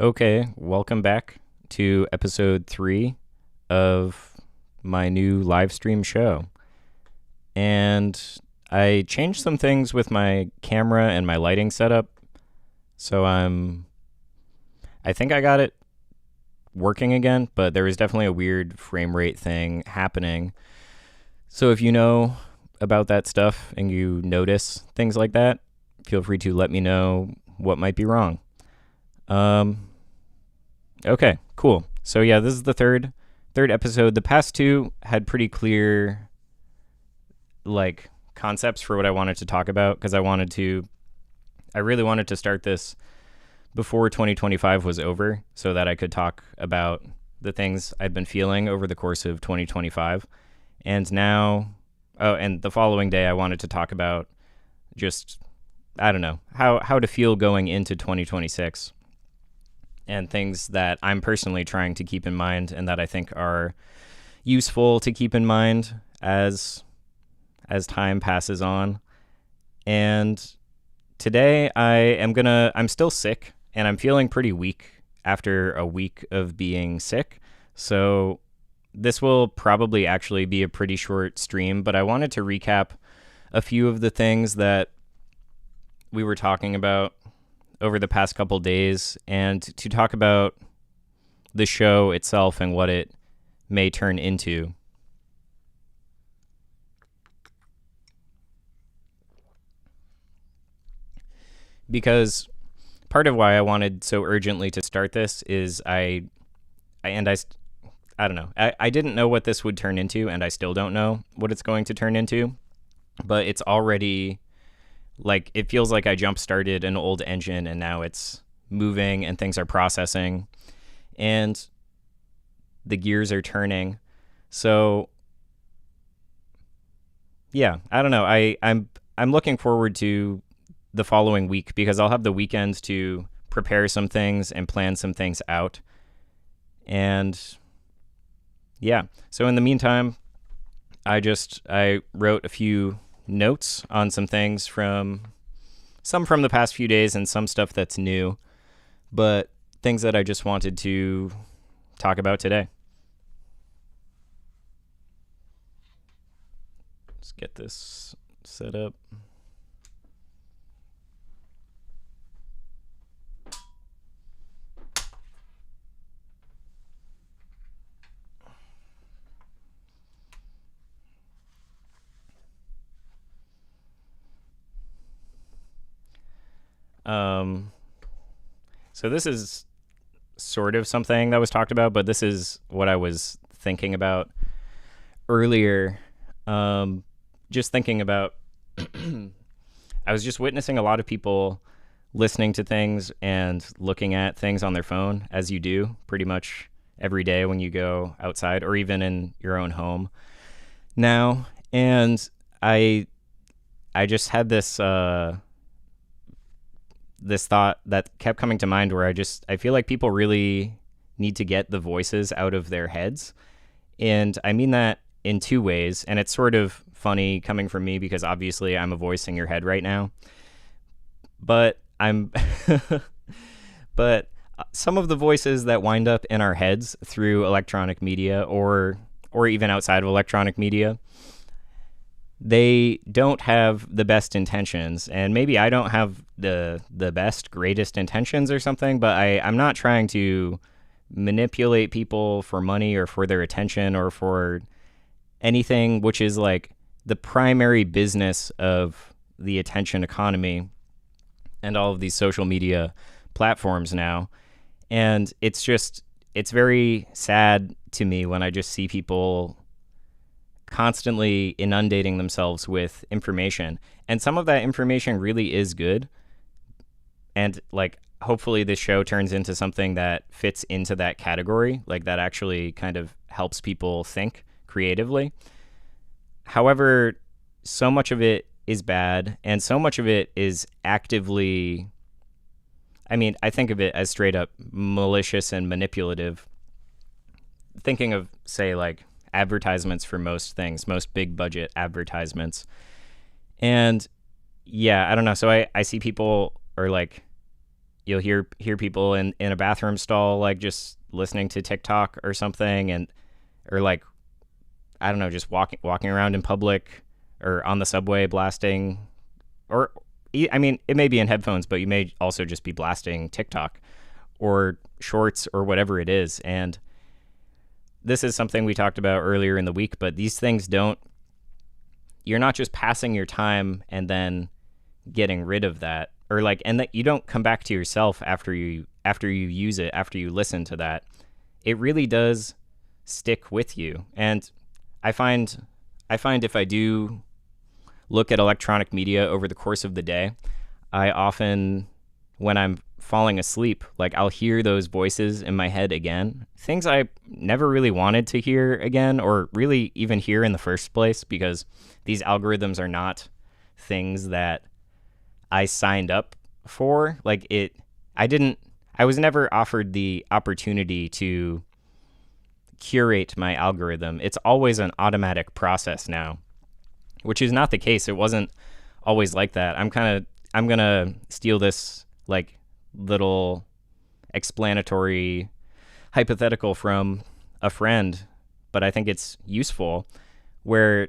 Okay, welcome back to episode 3 of my new live stream show. And I changed some things with my camera and my lighting setup. So I think I got it working again, but there was definitely a weird frame rate thing happening. So if you know about that stuff and you notice things like that, feel free to let me know what might be wrong. Okay, cool. So yeah, this is the third episode. The past two had pretty clear concepts for what I wanted to talk about because I really wanted to start this before 2025 was over so that I could talk about the things I'd been feeling over the course of 2025. And now, and the following day I wanted to talk about just, I don't know, how to feel going into 2026 and things that I'm personally trying to keep in mind and that I think are useful to keep in mind as time passes on. And today I'm still sick and I'm feeling pretty weak after a week of being sick. So this will probably actually be a pretty short stream, but I wanted to recap a few of the things that we were talking about over the past couple days and to talk about the show itself and what it may turn into. Because part of why I wanted so urgently to start this is I don't know. I didn't know what this would turn into, and I still don't know what it's going to turn into, but it's already it feels like I jump-started an old engine and now it's moving and things are processing and the gears are turning. So yeah, I don't know. I'm looking forward to the following week because I'll have the weekend to prepare some things and plan some things out. And yeah, so in the meantime, I wrote a few notes on some things from the past few days and some stuff that's new, but things that I just wanted to talk about today. Let's get this set up. So this is sort of something that was talked about, but this is what I was thinking about earlier. Just thinking about, I was just witnessing a lot of people listening to things and looking at things on their phone, as you do pretty much every day when you go outside or even in your own home now. And I just had this thought that kept coming to mind where I feel like people really need to get the voices out of their heads. And I mean that in two ways. And it's sort of funny coming from me because obviously I'm a voice in your head right now. But but some of the voices that wind up in our heads through electronic media or even outside of electronic media, they don't have the best intentions, and maybe I don't have the best, greatest intentions or something, but I'm not trying to manipulate people for money or for their attention or for anything, which is the primary business of the attention economy and all of these social media platforms now. And it's very sad to me when I just see people constantly inundating themselves with information. And some of that information really is good. And hopefully this show turns into something that fits into that category, that actually kind of helps people think creatively. However, so much of it is bad and so much of it is actively, I think of it as straight up malicious and manipulative. Thinking of, say, advertisements for most things, most big budget advertisements. And yeah, I don't know. So I see people are you'll hear people in a bathroom stall like just listening to TikTok or something, and or like I don't know, just walking around in public or on the subway blasting, or I mean, it may be in headphones, but you may also just be blasting TikTok or shorts or whatever it is. And this is something we talked about earlier in the week, but these things you're not just passing your time and then getting rid of that, or like, and that you don't come back to yourself after you use it, after you listen to that. It really does stick with you. And I find if I do look at electronic media over the course of the day, I often, when I'm falling asleep, like I'll hear those voices in my head again, things I never really wanted to hear again, or really even hear in the first place, because these algorithms are not things that I signed up for. Like I was never offered the opportunity to curate my algorithm. It's always an automatic process now, which is not the case. It wasn't always like that. I'm going to steal this like little explanatory hypothetical from a friend, but I think it's useful, where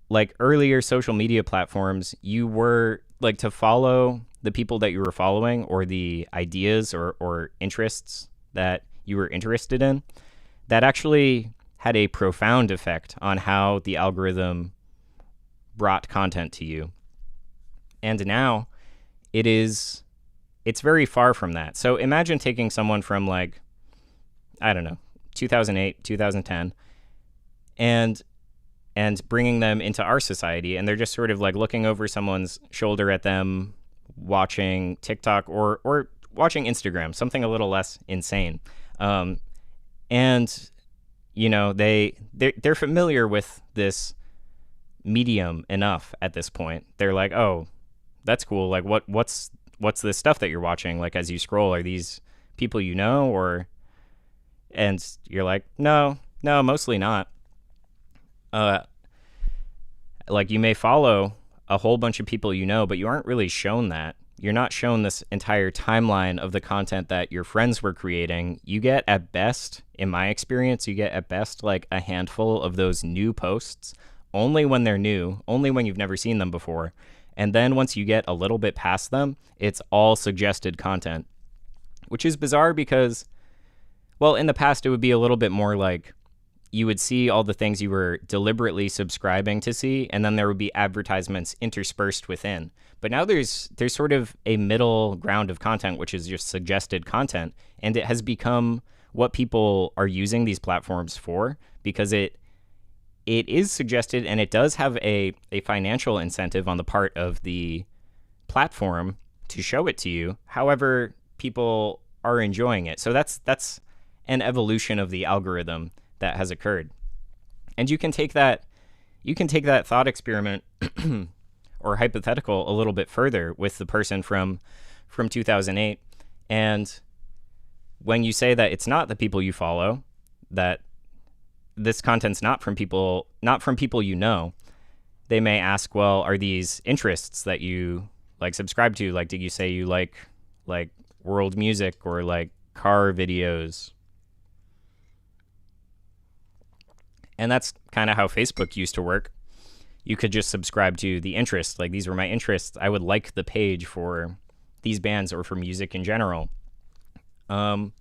like earlier social media platforms, you were like to follow the people that you were following, or the ideas or interests that you were interested in. That actually had a profound effect on how the algorithm brought content to you. And now it's very far from that. So imagine taking someone from like, I don't know, 2008, 2010, and bringing them into our society, and they're just sort of like looking over someone's shoulder at them, watching TikTok or watching Instagram, something a little less insane. And you know, they're familiar with this medium enough at this point. They're like, oh, that's cool. Like what's this stuff that you're watching? Like as you scroll, are these people you know? Or, and you're like, no, mostly not. Like you may follow a whole bunch of people you know, but you aren't really shown that. You're not shown this entire timeline of the content that your friends were creating. You get at best, in my experience, like a handful of those new posts, only when they're new, only when you've never seen them before. And then once you get a little bit past them, it's all suggested content, which is bizarre because, well, in the past, it would be a little bit more like you would see all the things you were deliberately subscribing to see, and then there would be advertisements interspersed within. But now there's sort of a middle ground of content, which is just suggested content, and it has become what people are using these platforms for, because it is suggested, and it does have a financial incentive on the part of the platform to show it to you. However, people are enjoying it. So that's an evolution of the algorithm that has occurred. And you can take that thought experiment or hypothetical a little bit further with the person from 2008. And when you say that it's not the people you follow, that this content's not from people you know, they may ask, well, are these interests that you like subscribe to? Like, did you say you like world music or like car videos? And that's kind of how Facebook used to work. You could just subscribe to the interests. Like, these were my interests. I would like the page for these bands or for music in general. And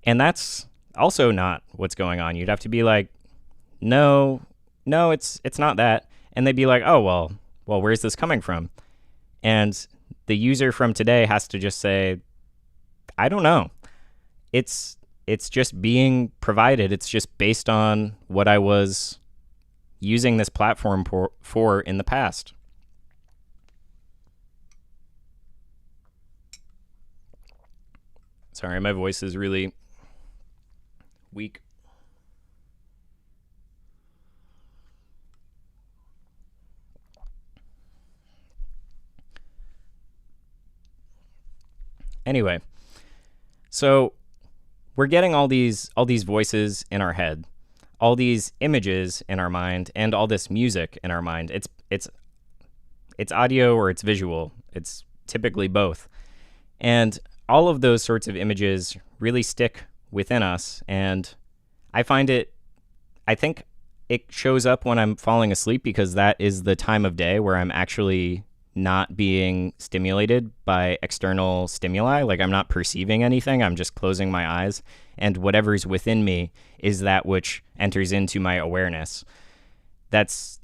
that's also not what's going on. You'd have to be like, no, it's not that. And they'd be like, oh, well, where's this coming from? And the user from today has to just say, I don't know. It's just being provided. It's just based on what I was using this platform for in the past. Sorry, my voice is really weak. Anyway, so we're getting all these voices in our head, all these images in our mind, and all this music in our mind. It's audio or it's visual. It's typically both. And all of those sorts of images really stick within us. And I find I think it shows up when I'm falling asleep because that is the time of day where I'm actually not being stimulated by external stimuli. Like I'm not perceiving anything. I'm just closing my eyes. And whatever's within me is that which enters into my awareness. That's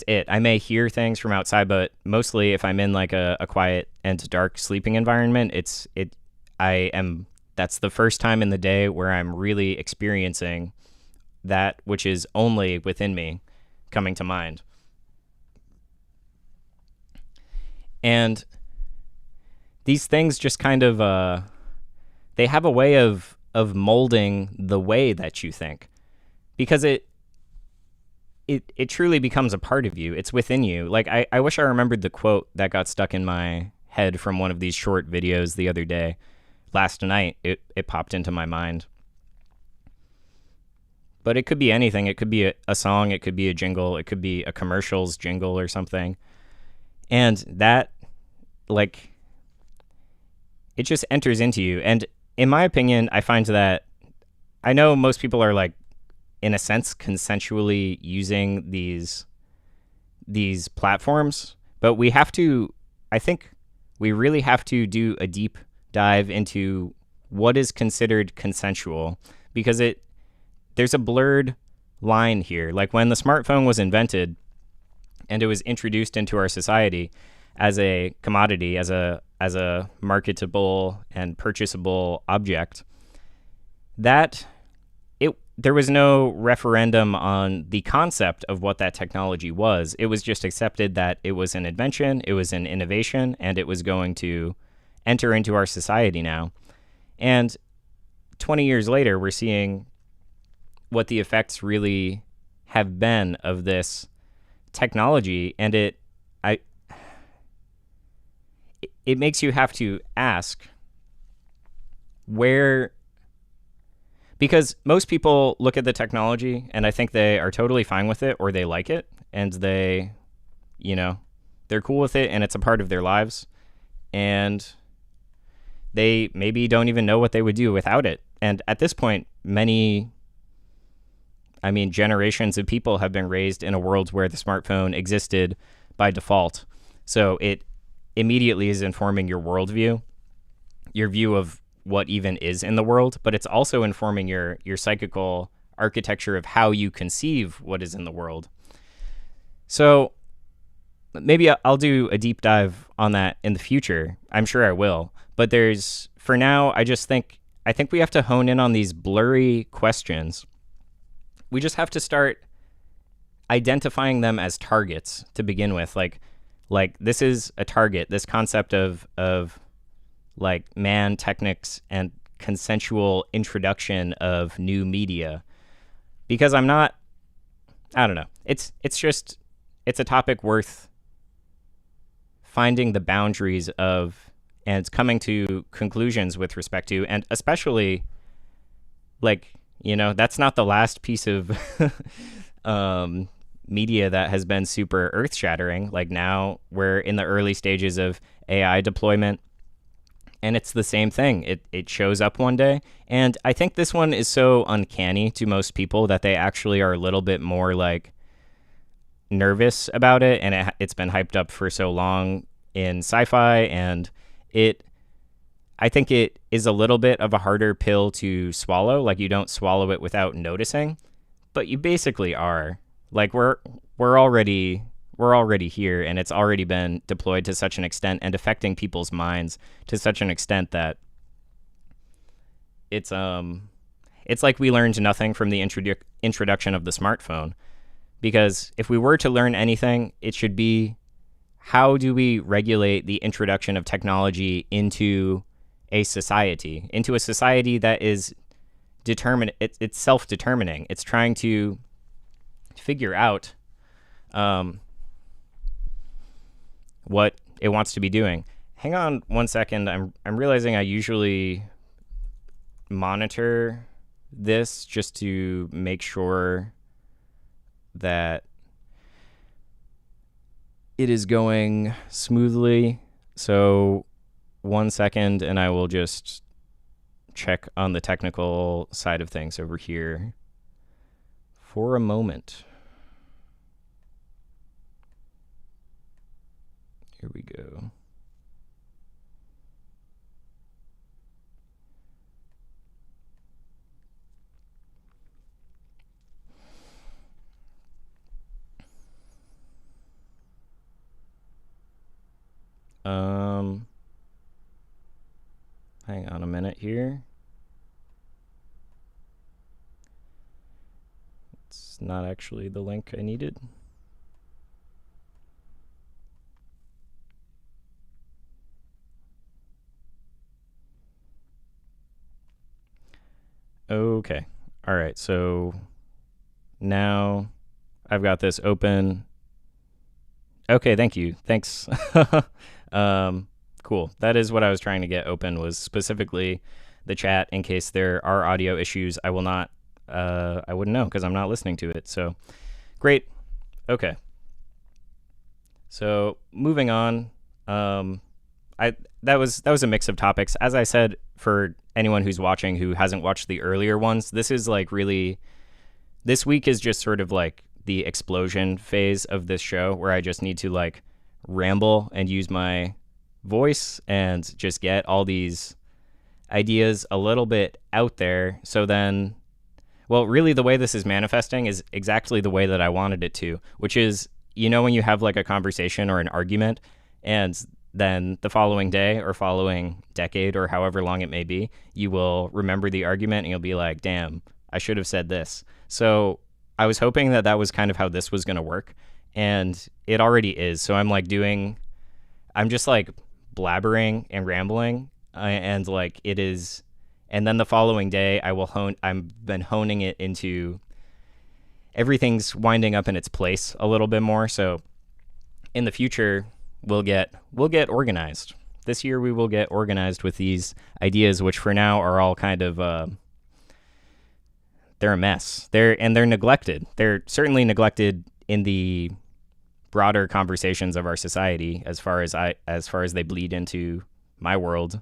it. I may hear things from outside, but mostly if I'm in like a quiet and dark sleeping environment, that's the first time in the day where I'm really experiencing that which is only within me coming to mind. And these things just kind of they have a way of molding the way that you think, because it truly becomes a part of you. It's within you. Like I wish I remembered the quote that got stuck in my head from one of these short videos the other day. Last night it popped into my mind. But it could be anything. It could be a song, it could be a jingle, it could be a commercials jingle or something. And that, like, it just enters into you. And in my opinion, I find that I know most people are, like, in a sense, consensually using these platforms, but I think we really have to do a deep dive into what is considered consensual, because there's a blurred line here. Like when the smartphone was invented and it was introduced into our society as a commodity, as a marketable and purchasable object, there was no referendum on the concept of what that technology was. It was just accepted that it was an invention, it was an innovation, and it was going to enter into our society now. And 20 years later, we're seeing what the effects really have been of this technology, and it makes you have to ask where, because most people look at the technology and I think they are totally fine with it, or they like it and they're cool with it and it's a part of their lives, and they maybe don't even know what they would do without it. And at this point, generations of people have been raised in a world where the smartphone existed by default. So it immediately is informing your worldview, your view of what even is in the world, but it's also informing your psychical architecture of how you conceive what is in the world. So maybe I'll do a deep dive on that in the future. I'm sure I will. But for now, I think we have to hone in on these blurry questions. We just have to start identifying them as targets to begin with. Like this is a target, this concept of like man, technics, and consensual introduction of new media. Because I don't know. It's a topic worth finding the boundaries of and coming to conclusions with respect to, and especially that's not the last piece of media that has been super earth-shattering. Like now we're in the early stages of AI deployment, and it's the same thing. It shows up one day, and I think this one is so uncanny to most people that they actually are a little bit more like nervous about it, and it's been hyped up for so long in sci-fi, and I think it is a little bit of a harder pill to swallow. Like you don't swallow it without noticing, but you basically are. Like we're already here, and it's already been deployed to such an extent and affecting people's minds to such an extent that it's like we learned nothing from the introduction of the smartphone. Because if we were to learn anything, it should be, how do we regulate the introduction of technology into a society that is it's self-determining. It's trying to figure out what it wants to be doing. Hang on one second. I'm realizing I usually monitor this just to make sure that it is going smoothly. So 1 second, and I will just check on the technical side of things over here for a moment. Here we go. Hang on a minute here. It's not actually the link I needed. Okay. All right. So now I've got this open. Okay. Thank you. Thanks. Cool. That is what I was trying to get open, was specifically the chat in case there are audio issues. I will not, I wouldn't know because I'm not listening to it. So great. Okay. So moving on, that was a mix of topics. As I said, for anyone who's watching who hasn't watched the earlier ones, this is like really, this week is just sort of like the explosion phase of this show where I just need to like ramble and use my voice and just get all these ideas a little bit out there. So then, well, really the way this is manifesting is exactly the way that I wanted it to, which is, you know, when you have like a conversation or an argument and then the following day or following decade or however long it may be, you will remember the argument and you'll be like, damn, I should have said this. So I was hoping that that was kind of how this was going to work. And it already is. So I'm just like blabbering and rambling and like it is. And then the following day I've been honing it into everything's winding up in its place a little bit more. So in the future, we'll get organized. This year we will get organized with these ideas, which for now are all kind of, they're a mess. They're neglected. They're certainly neglected in the broader conversations of our society as far as they bleed into my world,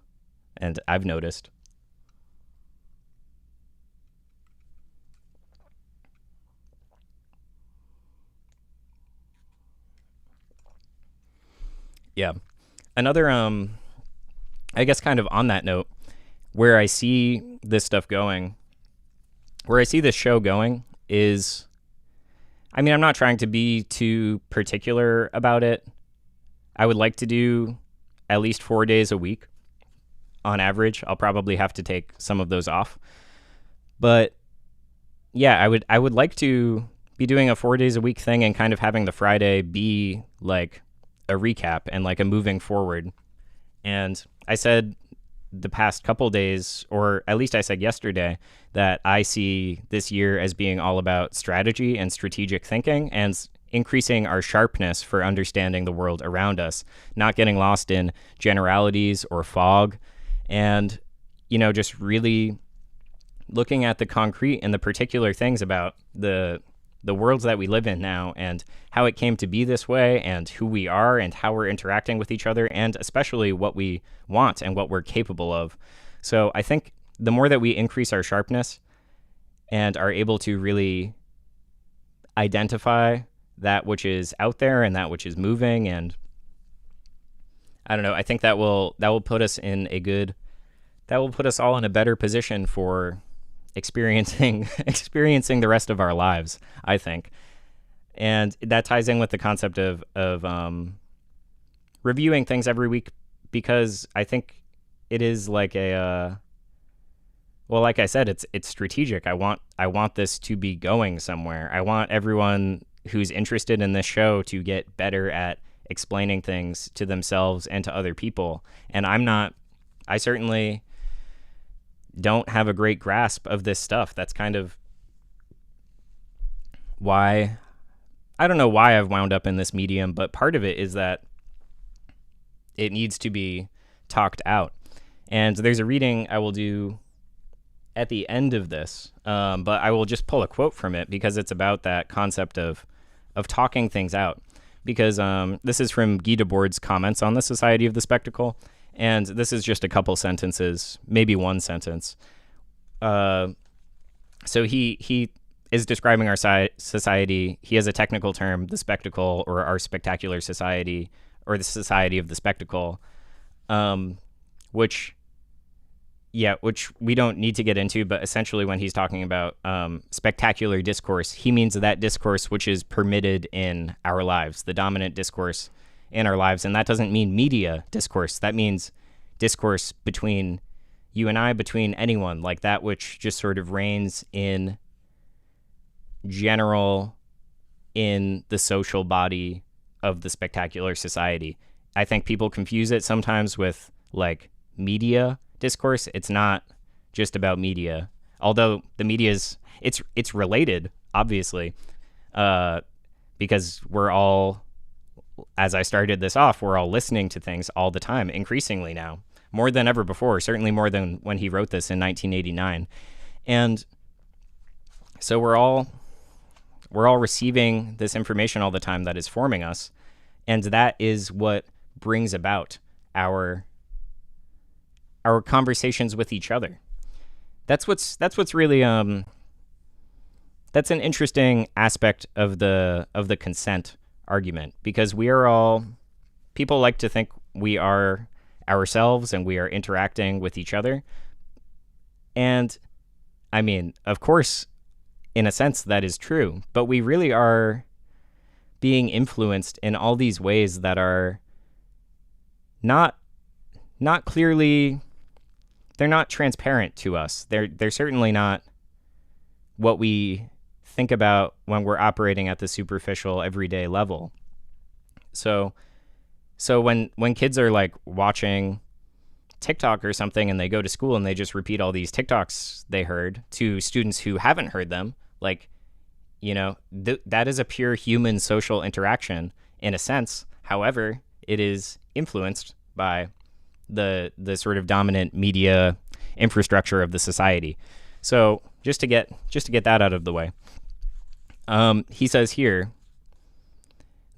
and I've noticed. Yeah. Another I guess kind of on that note, where I see this stuff going, where I see this show going is, I mean, I'm not trying to be too particular about it. I would like to do at least 4 days a week on average. I'll probably have to take some of those off. But yeah, I would like to be doing a 4 days a week thing and kind of having the Friday be like a recap and like a moving forward. And I said the past couple days, or at least I said yesterday, that I see this year as being all about strategy and strategic thinking and increasing our sharpness for understanding the world around us, not getting lost in generalities or fog, and, you know, just really looking at the concrete and the particular things about the worlds that we live in now and how it came to be this way and who we are and how we're interacting with each other and especially what we want and what we're capable of. So I think the more that we increase our sharpness and are able to really identify that which is out there and that which is moving, and I don't know, I think that will put us in that will put us all in a better position for experiencing the rest of our lives, I think. And that ties in with the concept of reviewing things every week, because I think it is like a well, like I said, it's strategic. I want this to be going somewhere. I want everyone who's interested in this show to get better at explaining things to themselves and to other people. And I certainly don't have a great grasp of this stuff. That's kind of why, I don't know why I've wound up in this medium, but part of it is that it needs to be talked out. And there's a reading I will do at the end of this, but I will just pull a quote from it because it's about that concept of talking things out. Because this is from Guy Debord's comments on the Society of the Spectacle, And this is just a couple sentences, maybe one sentence. So he is describing our society. He has a technical term, the spectacle, or our spectacular society, or the society of the spectacle, which we don't need to get into, but essentially when he's talking about spectacular discourse, he means that discourse which is permitted in our lives, the dominant discourse in our lives. And that doesn't mean media discourse. That means discourse between you and I, between anyone, like that which just sort of reigns in general in the social body of the spectacular society. I think people confuse it sometimes with like media discourse. It's not just about media, although the media is it's related, obviously, because we're all, as I started this off, we're all listening to things all the time, increasingly now, more than ever before, certainly more than when he wrote this in 1989. And so we're all receiving this information all the time that is forming us, and that is what brings about our conversations with each other. That's what's really that's an interesting aspect of the consent argument, because we are all, people like to think we are ourselves and we are interacting with each other. And I mean, of course, in a sense that is true, but we really are being influenced in all these ways that are not clearly, they're not transparent to us. They're certainly not what we think about when we're operating at the superficial everyday level. So when kids are like watching TikTok or something and they go to school and they just repeat all these TikToks they heard to students who haven't heard them, like, you know, that is a pure human social interaction in a sense. However, it is influenced by the sort of dominant media infrastructure of the society. So just to get that out of the way, he says here,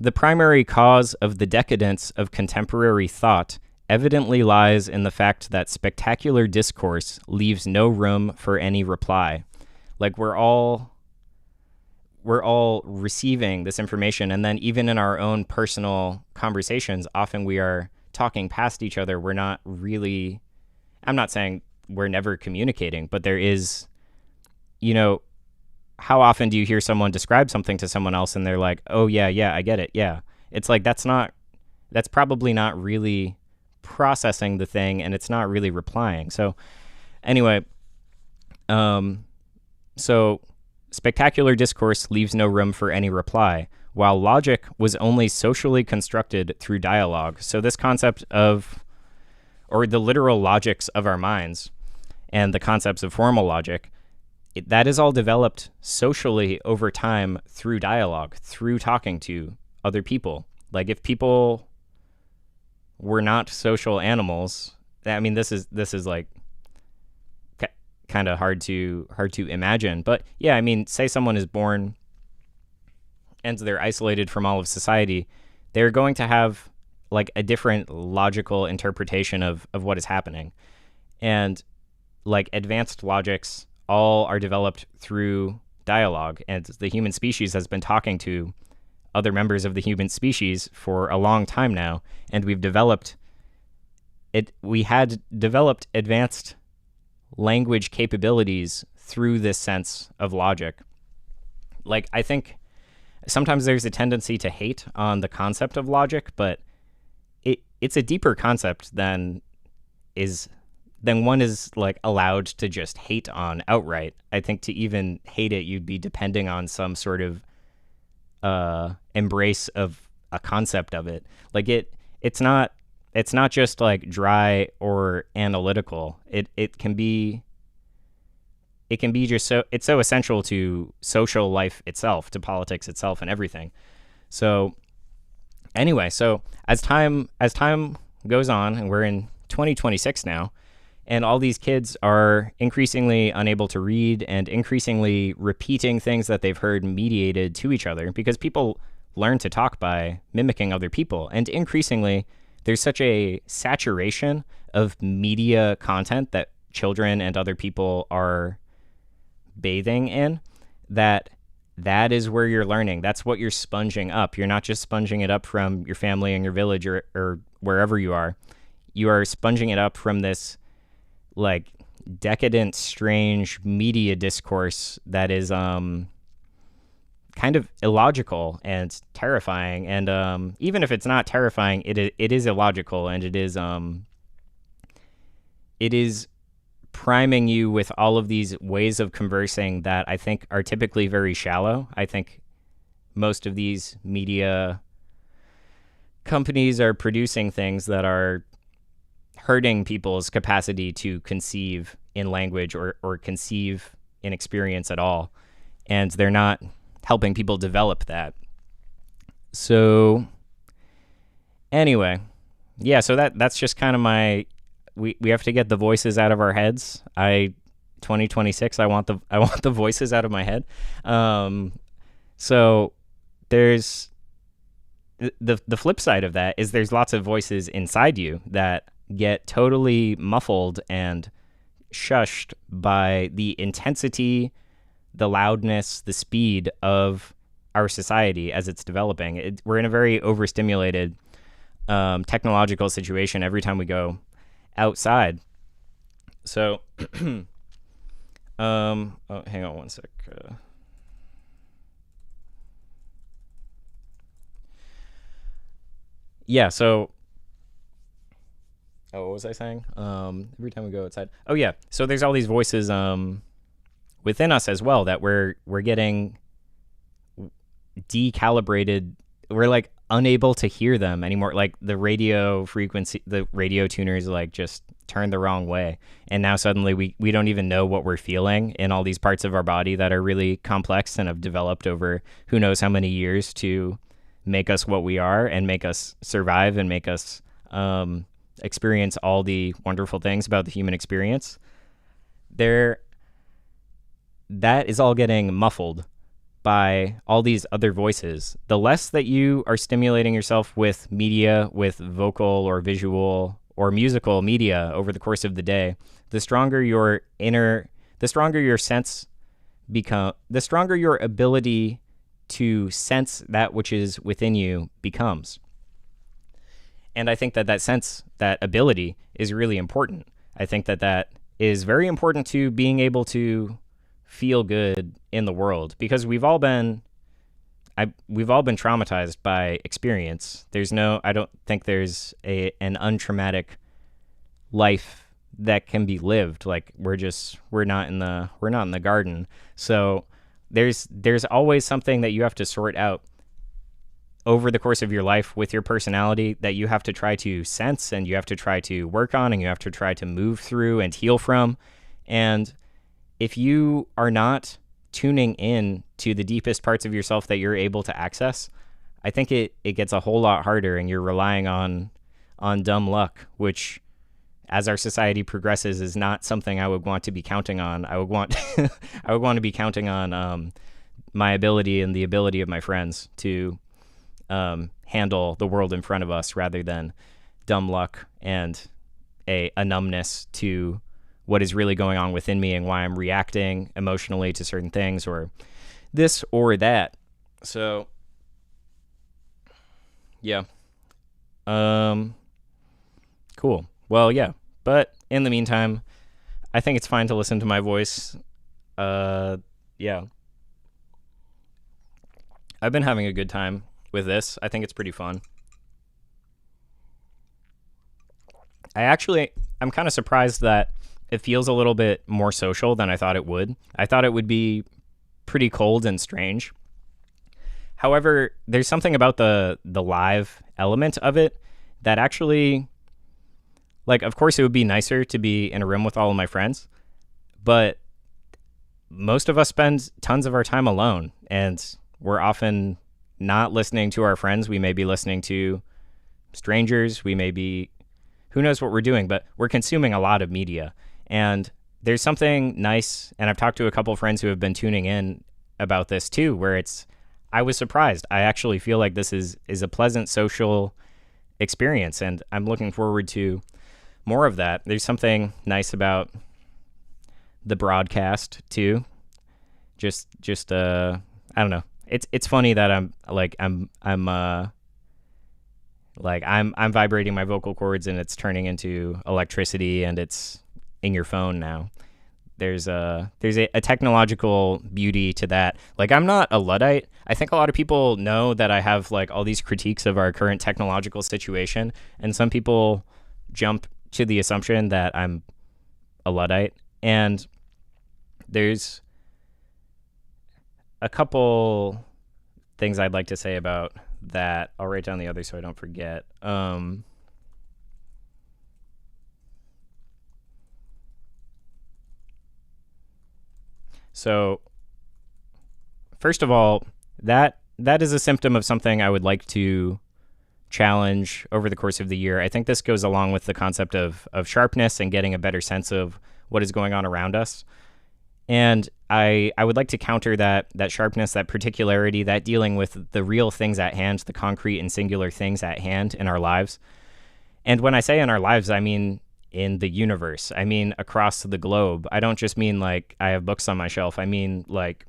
the primary cause of the decadence of contemporary thought evidently lies in the fact that spectacular discourse leaves no room for any reply. Like we're all receiving this information, and then even in our own personal conversations, often we are talking past each other. We're not really, I'm not saying we're never communicating, but there is, you know, how often do you hear someone describe something to someone else and they're like, oh yeah, I get it. Yeah. It's like, that's probably not really processing the thing, and it's not really replying. So anyway, so spectacular discourse leaves no room for any reply, while logic was only socially constructed through dialogue. So this concept of, or the literal logics of our minds and the concepts of formal logic, that is all developed socially over time through dialogue, through talking to other people. Like if people were not social animals, I mean, this is like kind of hard to imagine. But yeah, I mean, say someone is born and they're isolated from all of society, they're going to have like a different logical interpretation of what is happening. And like advanced logics all are developed through dialogue, and the human species has been talking to other members of the human species for a long time now, and we had developed advanced language capabilities through this sense of logic. Like, I think sometimes there's a tendency to hate on the concept of logic, but it's a deeper concept than one is like allowed to just hate on outright. I think to even hate it, you'd be depending on some sort of embrace of a concept of it. Like it's not just like dry or analytical. It can be just it's so essential to social life itself, to politics itself, and everything. So anyway, so as time goes on, and we're in 2026 now, and all these kids are increasingly unable to read and increasingly repeating things that they've heard mediated to each other, because people learn to talk by mimicking other people, and increasingly there's such a saturation of media content that children and other people are bathing in, that is where you're learning. That's what you're sponging up. You're not just sponging it up from your family and your village or wherever you are. You are sponging it up from this like decadent, strange media discourse that is kind of illogical and terrifying. And even if it's not terrifying, it is illogical, and it is priming you with all of these ways of conversing that I think are typically very shallow. I think most of these media companies are producing things that are hurting people's capacity to conceive in language or conceive in experience at all. And they're not helping people develop that. So anyway, yeah, so that's just kind of my we have to get the voices out of our heads. 2026, I want the voices out of my head. So there's the flip side of that is there's lots of voices inside you that get totally muffled and shushed by the intensity, the loudness, the speed of our society as it's developing. We're in a very overstimulated technological situation every time we go outside. So, oh, hang on one sec. Yeah, so, what was I saying? Every time we go outside. Oh yeah, so there's all these voices within us as well that we're getting decalibrated. We're like unable to hear them anymore. Like the radio frequency, the radio tuners like just turned the wrong way, and now suddenly we don't even know what we're feeling in all these parts of our body that are really complex and have developed over who knows how many years to make us what we are and make us survive and make us experience all the wonderful things about the human experience. That is all getting muffled by all these other voices. The less that you are stimulating yourself with media, with vocal or visual or musical media over the course of the day, the stronger your ability to sense that which is within you becomes. And I think that ability is really important. I think that is very important to being able to feel good in the world, because we've all been traumatized by experience. I don't think there's an untraumatic life that can be lived. Like we're not in the garden. So there's always something that you have to sort out over the course of your life with your personality that you have to try to sense, and you have to try to work on, and you have to try to move through and heal from. And if you are not tuning in to the deepest parts of yourself that you're able to access, I think it gets a whole lot harder, and you're relying on dumb luck, which as our society progresses is not something I would want to be counting on. I would want to be counting on my ability and the ability of my friends to handle the world in front of us, rather than dumb luck and a numbness to what is really going on within me and why I'm reacting emotionally to certain things or this or that. So yeah. Cool. Well, yeah. But in the meantime, I think it's fine to listen to my voice. Yeah. I've been having a good time with this. I think it's pretty fun. I'm kind of surprised that it feels a little bit more social than I thought it would. I thought it would be pretty cold and strange. However, there's something about the live element of it that actually, like, of course it would be nicer to be in a room with all of my friends, but most of us spend tons of our time alone, and we're often not listening to our friends. We may be listening to strangers. We may be, who knows what we're doing, but we're consuming a lot of media. And there's something nice, and I've talked to a couple of friends who have been tuning in about this too, where I was surprised. I actually feel like this is a pleasant social experience, and I'm looking forward to more of that. There's something nice about the broadcast too. Just I don't know. It's funny that I'm vibrating my vocal cords and it's turning into electricity and it's in your phone now. There's a technological beauty to that. Like, I'm not a Luddite. I think a lot of people know that I have like all these critiques of our current technological situation, and some people jump to the assumption that I'm a Luddite. And there's a couple things I'd like to say about that. I'll write down the other so I don't forget. So first of all, that is a symptom of something I would like to challenge over the course of the year. I think this goes along with the concept of sharpness and getting a better sense of what is going on around us. And I would like to counter that sharpness, that particularity, that dealing with the real things at hand, the concrete and singular things at hand in our lives. And when I say in our lives, I mean in the universe. I mean across the globe. I don't just mean like I have books on my shelf. I mean like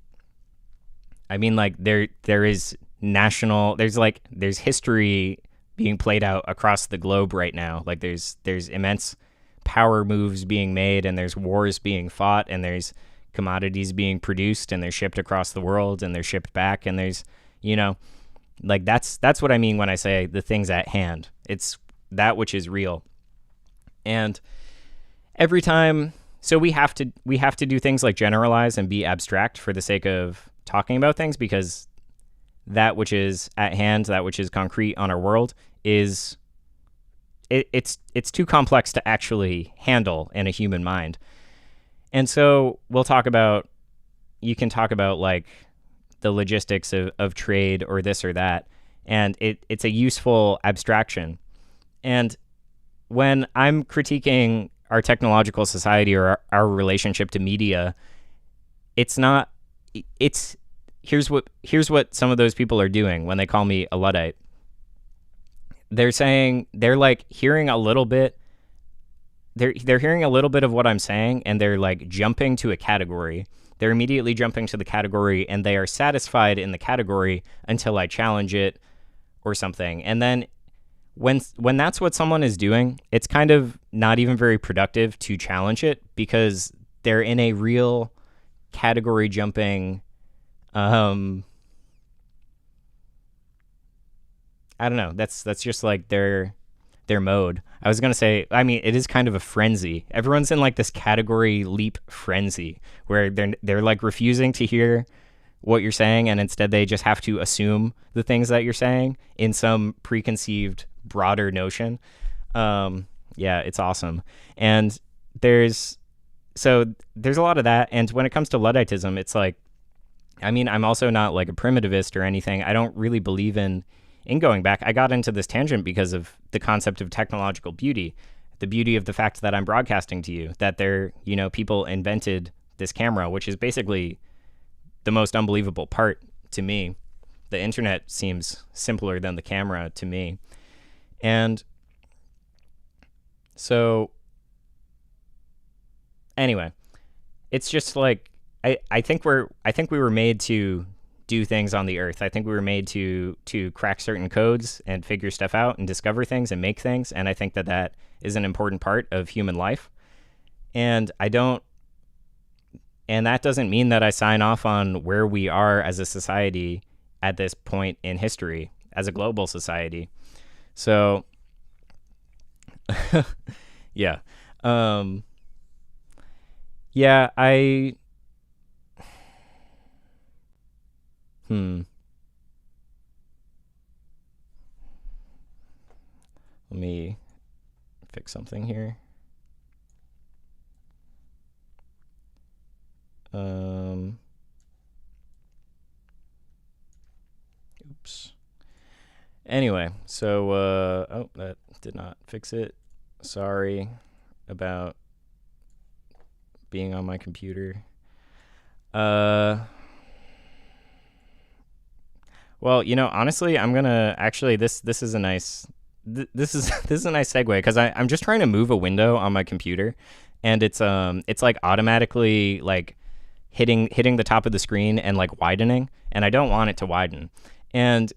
there is there's history being played out across the globe right now. Like there's immense power moves being made, and there's wars being fought, and there's commodities being produced, and they're shipped across the world, and they're shipped back, and there's, like that's what I mean when I say the things at hand. It's that which is real. And every time, so we have to do things like generalize and be abstract for the sake of talking about things, because that which is at hand, that which is concrete on our world, it's too complex to actually handle in a human mind. And so you can talk about like the logistics of trade or this or that, and it's a useful abstraction. And when I'm critiquing our technological society or our relationship to media, here's what some of those people are doing when they call me a Luddite. They're like hearing a little bit. They're hearing a little bit of what I'm saying, and they're like jumping to a category. They're immediately jumping to the category, and they are satisfied in the category until I challenge it or something. And then when that's what someone is doing, it's kind of not even very productive to challenge it, because they're in a real category jumping. I don't know. That's just like their mode. I was gonna say, I mean, it is kind of a frenzy. Everyone's in like this category leap frenzy where they're like refusing to hear what you're saying, and instead they just have to assume the things that you're saying in some preconceived broader notion. Yeah, it's awesome. And there's a lot of that. And when it comes to Ludditism, it's like, I mean, I'm also not like a primitivist or anything. I don't really believe in going back. I got into this tangent because of the concept of technological beauty, the beauty of the fact that I'm broadcasting to you, that people invented this camera, which is basically the most unbelievable part to me. The internet seems simpler than the camera to me. And so anyway, it's just like, I think we were made to do things on the earth. I think we were made to crack certain codes and figure stuff out and discover things and make things. And I think that is an important part of human life. And that doesn't mean that I sign off on where we are as a society at this point in history, as a global society. So, yeah. Yeah, let me fix something here. Oops. Anyway, so that did not fix it. Sorry about being on my computer. Well, honestly, I'm gonna actually this is a nice this is a nice segue because I'm just trying to move a window on my computer, and it's like automatically like hitting the top of the screen and like widening, and I don't want it to widen, and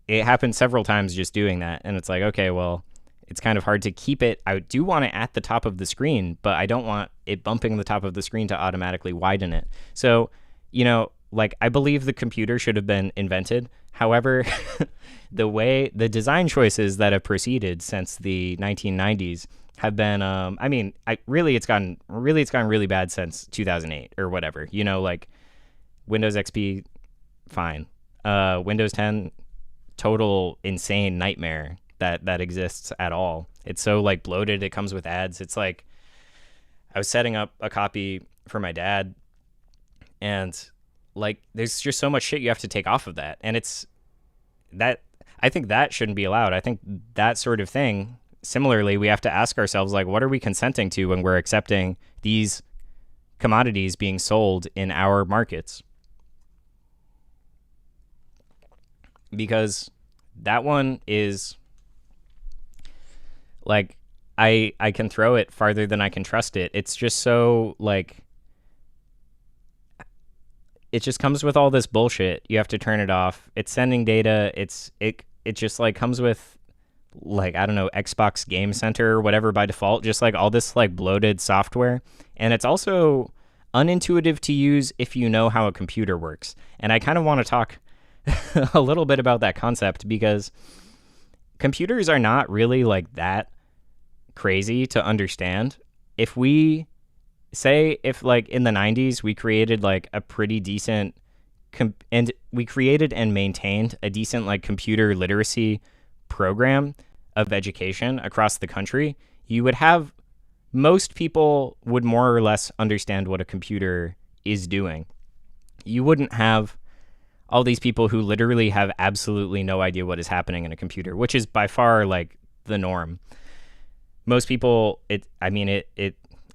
it happened several times just doing that, and it's like, okay, well, it's kind of hard to keep it. I do want it at the top of the screen, but I don't want it bumping the top of the screen to automatically widen it. So, like, I believe the computer should have been invented. However, the design choices that have proceeded since the 1990s have been, it's gotten really bad since 2008 or whatever. Like Windows XP, fine. Windows 10, total insane nightmare that exists at all. It's so like bloated. It comes with ads. It's like I was setting up a copy for my dad, and like there's just so much shit you have to take off of that, and I think that shouldn't be allowed. I think that sort of thing, similarly, we have to ask ourselves, like, what are we consenting to when we're accepting these commodities being sold in our markets? Because that one is like, I can throw it farther than I can trust it. It's just so like, it just comes with all this bullshit. You have to turn it off. It's sending data. It just like comes with like, I don't know, Xbox Game Center or whatever by default, just like all this like bloated software. And it's also unintuitive to use if you know how a computer works. And I kind of want to talk a little bit about that concept, because computers are not really like that crazy to understand. If like in the 90s we created like a pretty decent and we created and maintained a decent like computer literacy program of education across the country, you would have most people would more or less understand what a computer is doing. You wouldn't have all these people who literally have absolutely no idea what is happening in a computer, which is by far like the norm. Most people, it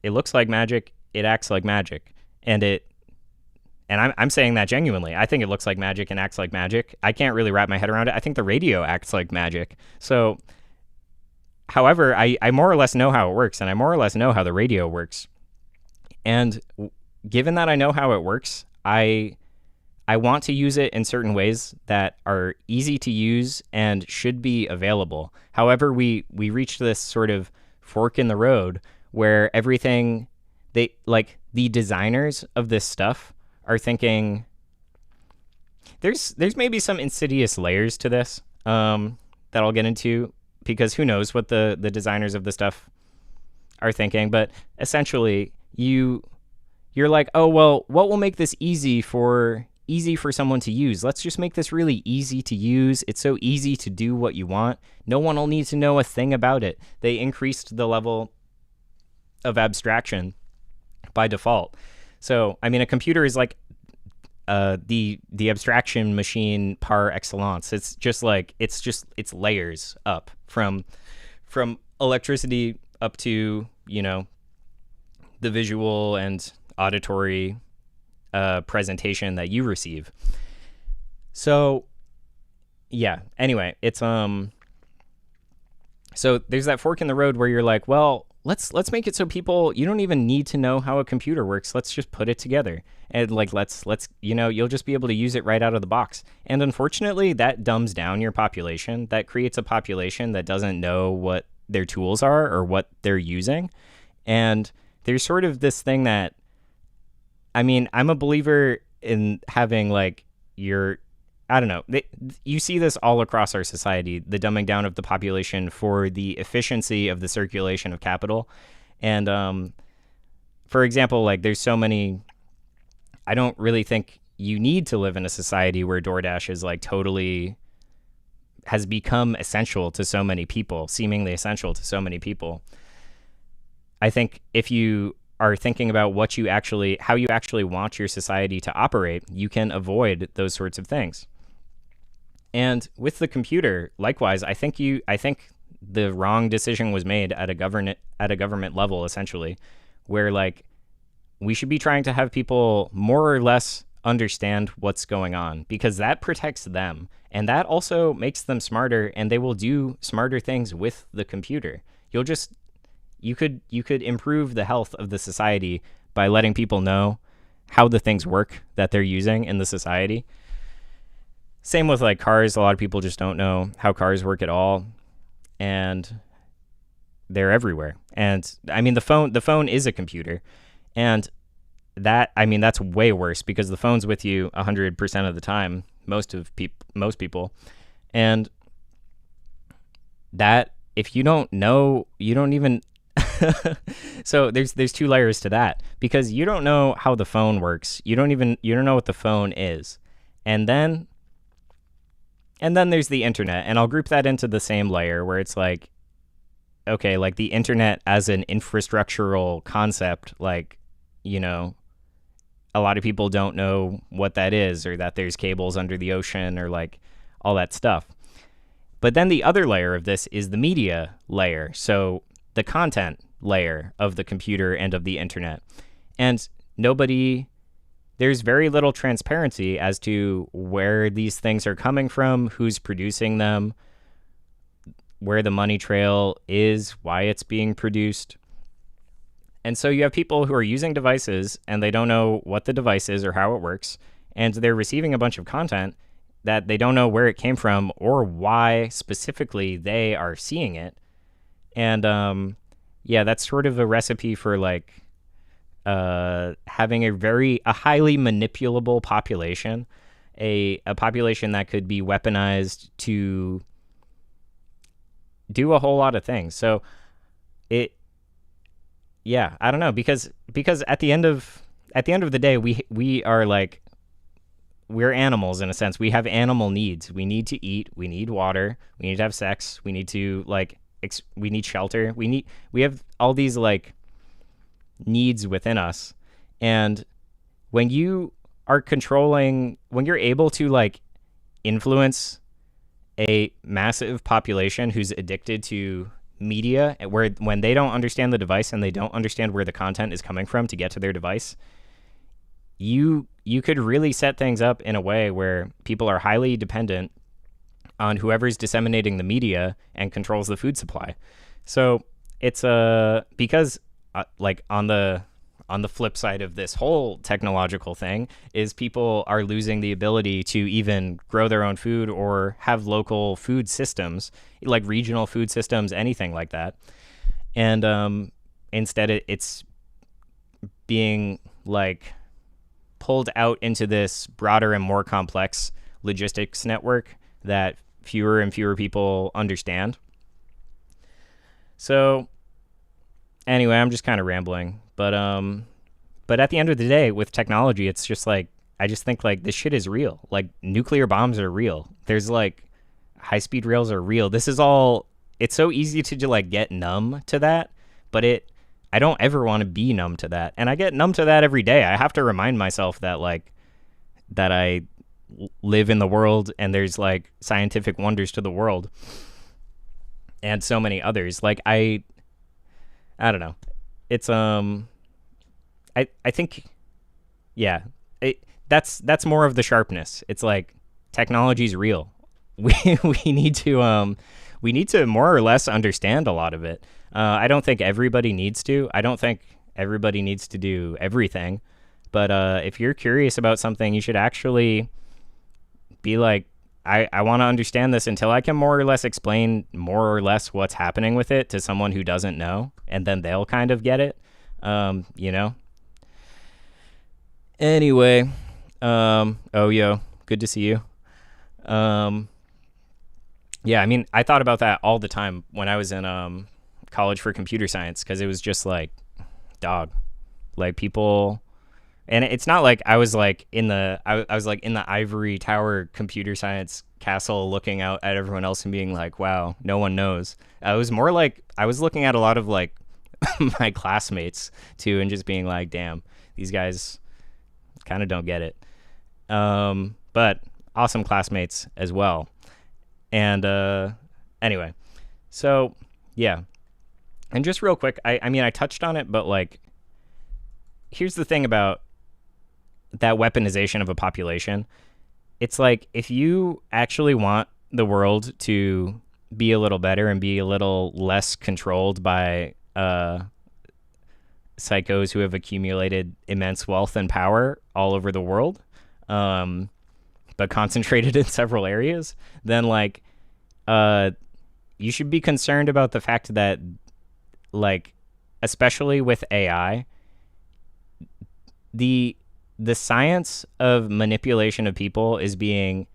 looks like magic, it acts like magic, and I'm saying that genuinely. I think it looks like magic and acts like magic. I can't really wrap my head around it. I think the radio acts like magic. So, however, I more or less know how it works, and I more or less know how the radio works. And given that I know how it works, I want to use it in certain ways that are easy to use and should be available. However, we reached this sort of fork in the road where the designers of this stuff are thinking there's maybe some insidious layers to this that I'll get into, because who knows what the designers of the stuff are thinking. But essentially, you're like, oh, well, what will make this easy for someone to use? Let's just make this really easy to use. It's so easy to do what you want. No one will need to know a thing about it. They increased the level of abstraction by default. So, I mean, a computer is like the abstraction machine par excellence. It's layers up from electricity up to, the visual and auditory presentation that you receive. So yeah, anyway, it's so there's that fork in the road where you're like, well, let's make it so you don't even need to know how a computer works. Let's just put it together, and like let's you'll just be able to use it right out of the box. And unfortunately, that dumbs down your population. That creates a population that doesn't know what their tools are or what they're using. And there's sort of this thing that, I mean, I'm a believer in having like I don't know. You see this all across our society, the dumbing down of the population for the efficiency of the circulation of capital. And for example, like there's so many, I don't really think you need to live in a society where DoorDash is like totally has become essential to so many people, seemingly essential to so many people. I think if you are thinking about how you actually want your society to operate, you can avoid those sorts of things. And with the computer, likewise, I think the wrong decision was made at a government level, essentially, where like we should be trying to have people more or less understand what's going on, because that protects them, and that also makes them smarter, and they will do smarter things with the computer. You could improve the health of the society by letting people know how the things work that they're using in the society. Same with like cars. A lot of people just don't know how cars work at all, and they're everywhere. And I mean, the phone is a computer, and that's way worse, because the phone's with you 100% of the time, most people, and that, if you don't know, you don't even. So there's two layers to that, because you don't know how the phone works. You don't know what the phone is, and then there's the internet, and I'll group that into the same layer, where it's like, okay, like the internet as an infrastructural concept, like, a lot of people don't know what that is, or that there's cables under the ocean, or like all that stuff. But then the other layer of this is the media layer. So the content layer of the computer and of the internet. And there's very little transparency as to where these things are coming from, who's producing them, where the money trail is, why it's being produced. And so you have people who are using devices, and they don't know what the device is or how it works, and they're receiving a bunch of content that they don't know where it came from or why specifically they are seeing it. And that's sort of a recipe for like having a highly manipulable population, a population that could be weaponized to do a whole lot of things. So I don't know, because at the end of the day, we are like, we're animals in a sense. We have animal needs. We need to eat. We need water. We need to have sex. We need to we need shelter. We have all these like needs within us. And when you are when you're able to like influence a massive population who's addicted to media, when they don't understand the device and they don't understand where the content is coming from to get to their device, you could really set things up in a way where people are highly dependent on whoever's disseminating the media and controls the food supply. So it's because like on the flip side of this whole technological thing is people are losing the ability to even grow their own food or have local food systems, like regional food systems, anything like that. And instead it's being like pulled out into this broader and more complex logistics network that fewer and fewer people understand. So anyway, I'm just kind of rambling, but at the end of the day, with technology, it's just like, I just think like this shit is real. Like nuclear bombs are real. There's like high-speed rails are real. This is all, it's so easy to like get numb to that, but I don't ever want to be numb to that. And I get numb to that every day. I have to remind myself that I live in the world, and there's like scientific wonders to the world and so many others. Like I don't know. It's I think that's more of the sharpness. It's like technology's real. We need to more or less understand a lot of it. I don't think everybody needs to. I don't think everybody needs to do everything. But if you're curious about something, you should actually be like, I want to understand this until I can more or less explain more or less what's happening with it to someone who doesn't know, and then they'll kind of get it. Anyway, yo, good to see you. Yeah, I mean, I thought about that all the time when I was in college for computer science, because it was just like, dog, like people. And it's not like I was like in the I was like in the ivory tower computer science castle looking out at everyone else and being like, wow, no one knows. I was more like I was looking at a lot of like my classmates too, and just being like, damn, these guys kind of don't get it. But awesome classmates as well. And anyway, so yeah. And just real quick, I mean, I touched on it, but like, here's the thing about that weaponization of a population. It's like if you actually want the world to be a little better and be a little less controlled by psychos who have accumulated immense wealth and power all over the world, but concentrated in several areas, then like you should be concerned about the fact that, like, especially with AI, the science of manipulation of people is being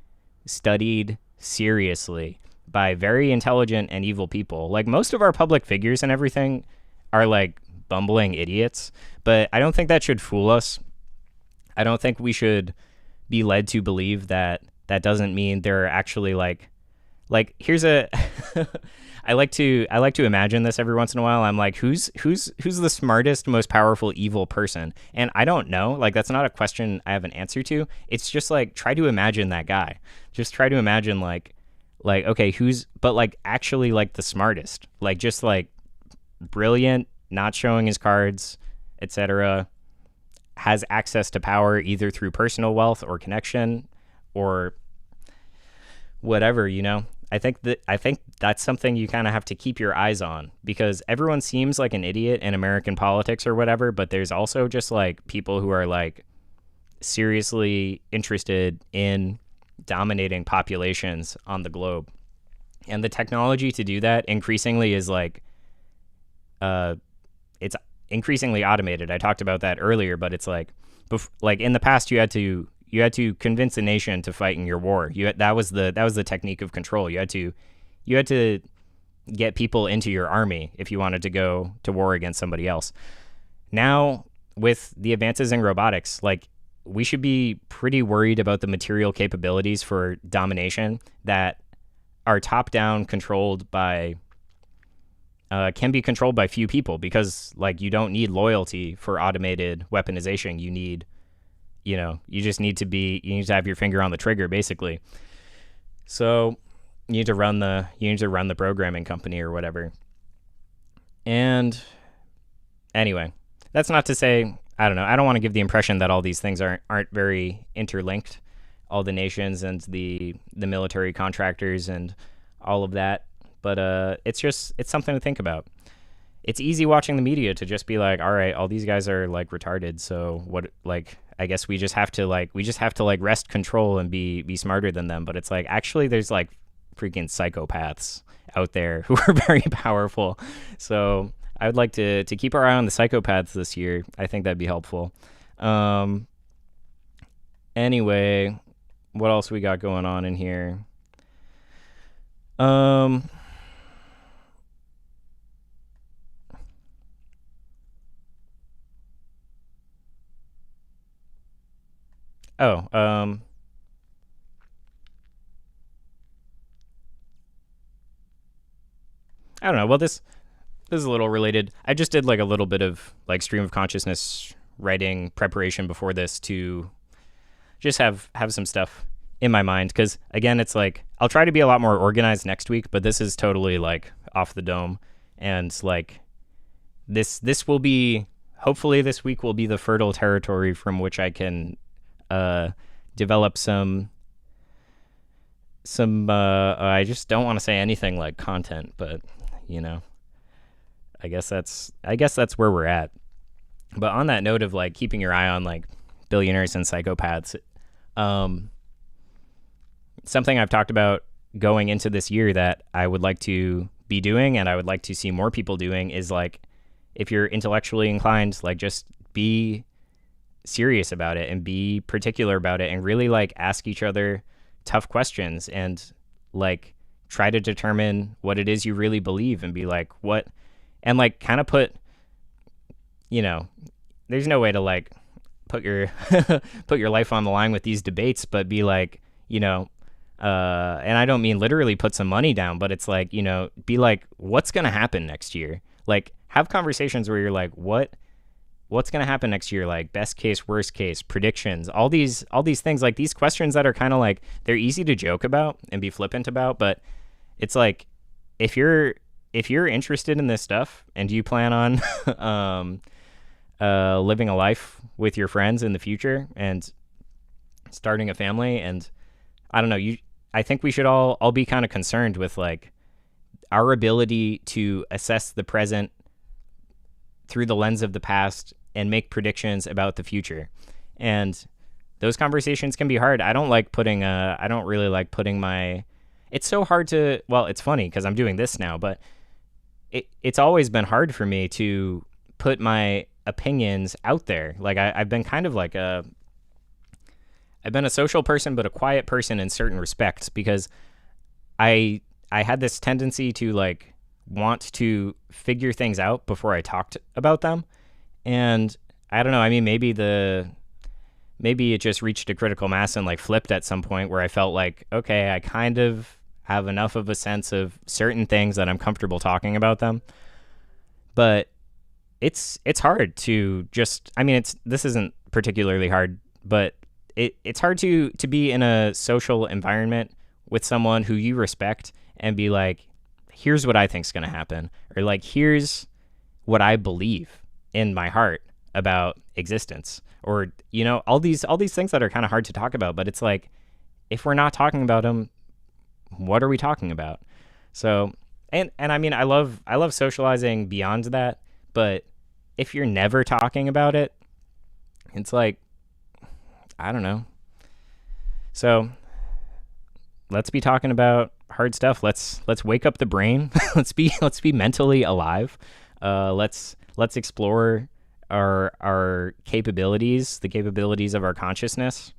studied seriously by very intelligent and evil people. Like, most of our public figures and everything are like bumbling idiots, but I don't think that should fool us. I don't think we should be led to believe that that doesn't mean they're actually like here's a I like to imagine this every once in a while. I'm like, who's the smartest, most powerful evil person? And I don't know. Like, that's not a question I have an answer to. It's just like, try to imagine that guy. Just try to imagine like okay, who's, but like actually like the smartest, like just like brilliant, not showing his cards, etc. Has access to power either through personal wealth or connection or whatever, you know. I think that's something you kind of have to keep your eyes on, because everyone seems like an idiot in American politics or whatever, but there's also just like people who are like seriously interested in dominating populations on the globe. And the technology to do that increasingly is like it's increasingly automated. I talked about that earlier, but it's like like in the past you had to convince a nation to fight in your war. That was the technique of control. You had to get people into your army if you wanted to go to war against somebody else. Now, with the advances in robotics, like, we should be pretty worried about the material capabilities for domination that are top-down controlled by can be controlled by few people, because like you don't need loyalty for automated weaponization. You need, you know, you need to have your finger on the trigger, basically. So you need to run the programming company or whatever. And anyway, that's not to say, I don't know, I don't want to give the impression that all these things aren't very interlinked, all the nations and the military contractors and all of that. But it's something to think about. It's easy watching the media to just be like, all right, all these guys are like retarded, so what, like, I guess we just have to wrest control and be smarter than them. But it's like, actually there's like freaking psychopaths out there who are very powerful. So I would like to keep our eye on the psychopaths this year. I think that'd be helpful. Anyway, what else we got going on in here? I don't know. Well, this is a little related. I just did like a little bit of like stream of consciousness writing preparation before this to just have some stuff in my mind, because again, it's like I'll try to be a lot more organized next week, but this is totally like off the dome, and like this will be, hopefully this week will be the fertile territory from which I can develop some I just don't want to say anything like content, but you know, I guess that's where we're at. But on that note of like keeping your eye on like billionaires and psychopaths, something I've talked about going into this year that I would like to be doing, and I would like to see more people doing, is like, if you're intellectually inclined, like, just be serious about it and be particular about it, and really like ask each other tough questions, and like try to determine what it is you really believe, and be like, what, and like kind of put, you know, there's no way to like put your put your life on the line with these debates, but be like, you know, and I don't mean literally put some money down, but it's like, you know, be like, what's going to happen next year? Like, have conversations where you're like, what's going to happen next year? Like, best case, worst case, predictions, all these things, like these questions that are kind of like, they're easy to joke about and be flippant about, but it's like, if you're interested in this stuff and you plan on living a life with your friends in the future and starting a family. And I don't know, I think we should all be kind of concerned with like our ability to assess the present through the lens of the past and make predictions about the future. And those conversations can be hard. I don't really like putting my, it's so hard to, well, it's funny because I'm doing this now, but it's always been hard for me to put my opinions out there. Like I've been kind of like I've been a social person, but a quiet person in certain respects because I had this tendency to like want to figure things out before I talked about them. And I don't know, I mean, maybe it just reached a critical mass and like flipped at some point where I felt like, okay, I kind of have enough of a sense of certain things that I'm comfortable talking about them. But it's hard to just, I mean, this isn't particularly hard, but it's hard to be in a social environment with someone who you respect and be like, here's what I think's going to happen, or like, here's what I believe in my heart about existence, or, you know, all these things that are kind of hard to talk about. But it's like, if we're not talking about them, what are we talking about? So, and I mean, I love socializing beyond that, but if you're never talking about it, it's like, I don't know. So let's be talking about hard stuff. Let's wake up the brain. let's be mentally alive. Let's explore our capabilities, the capabilities of our consciousness.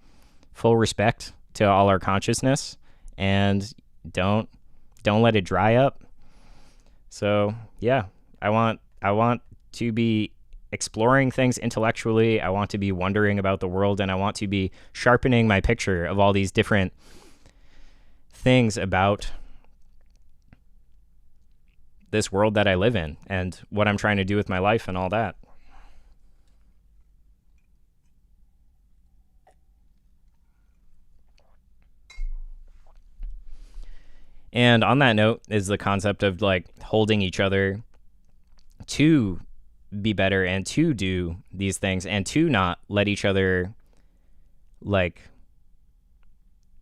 Full respect to all our consciousness, and don't let it dry up. So yeah, I want to be exploring things intellectually. I want to be wondering about the world, and I want to be sharpening my picture of all these different things about this world that I live in and what I'm trying to do with my life and all that. And on that note is the concept of like holding each other to be better and to do these things and to not let each other like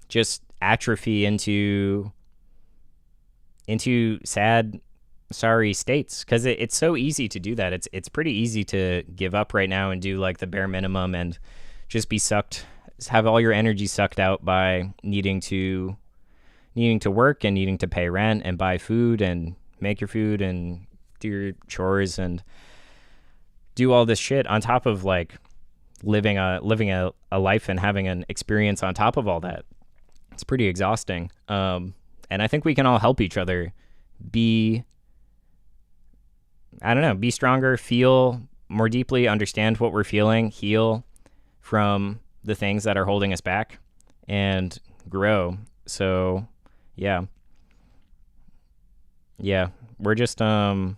just atrophy into sad, sorry states, because it's so easy to do that. It's pretty easy to give up right now and do like the bare minimum and just be have all your energy sucked out by needing to work and needing to pay rent and buy food and make your food and do your chores and do all this shit on top of like living a life and having an experience on top of all that. It's pretty exhausting. And I think we can all help each other be stronger, feel more deeply, understand what we're feeling, heal from the things that are holding us back, and grow. So yeah, we're just I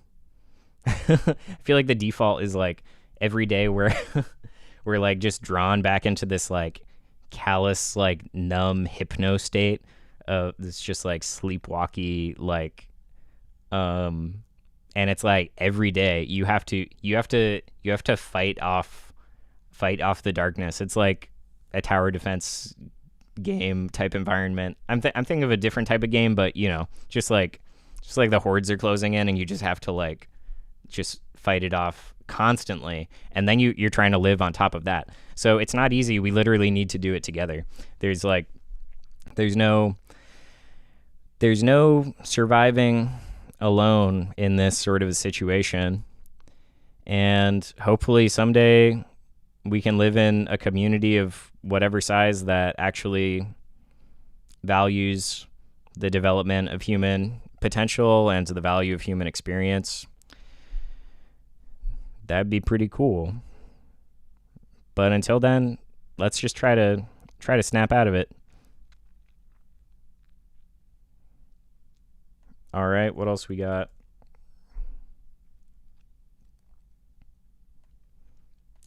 feel like the default is like every day we're like just drawn back into this like callous, like numb hypno state. It's just like sleepwalky, like and it's like every day you have to fight off the darkness. It's like a tower defense game type environment. I'm thinking of a different type of game, but you know, just like the hordes are closing in and you just have to like just fight it off constantly, and then you're trying to live on top of that. So it's not easy. We literally need to do it together. There's no surviving alone in this sort of a situation, and hopefully someday we can live in a community of whatever size that actually values the development of human potential and the value of human experience. That'd be pretty cool. But until then, let's just try to snap out of it. All right, what else we got?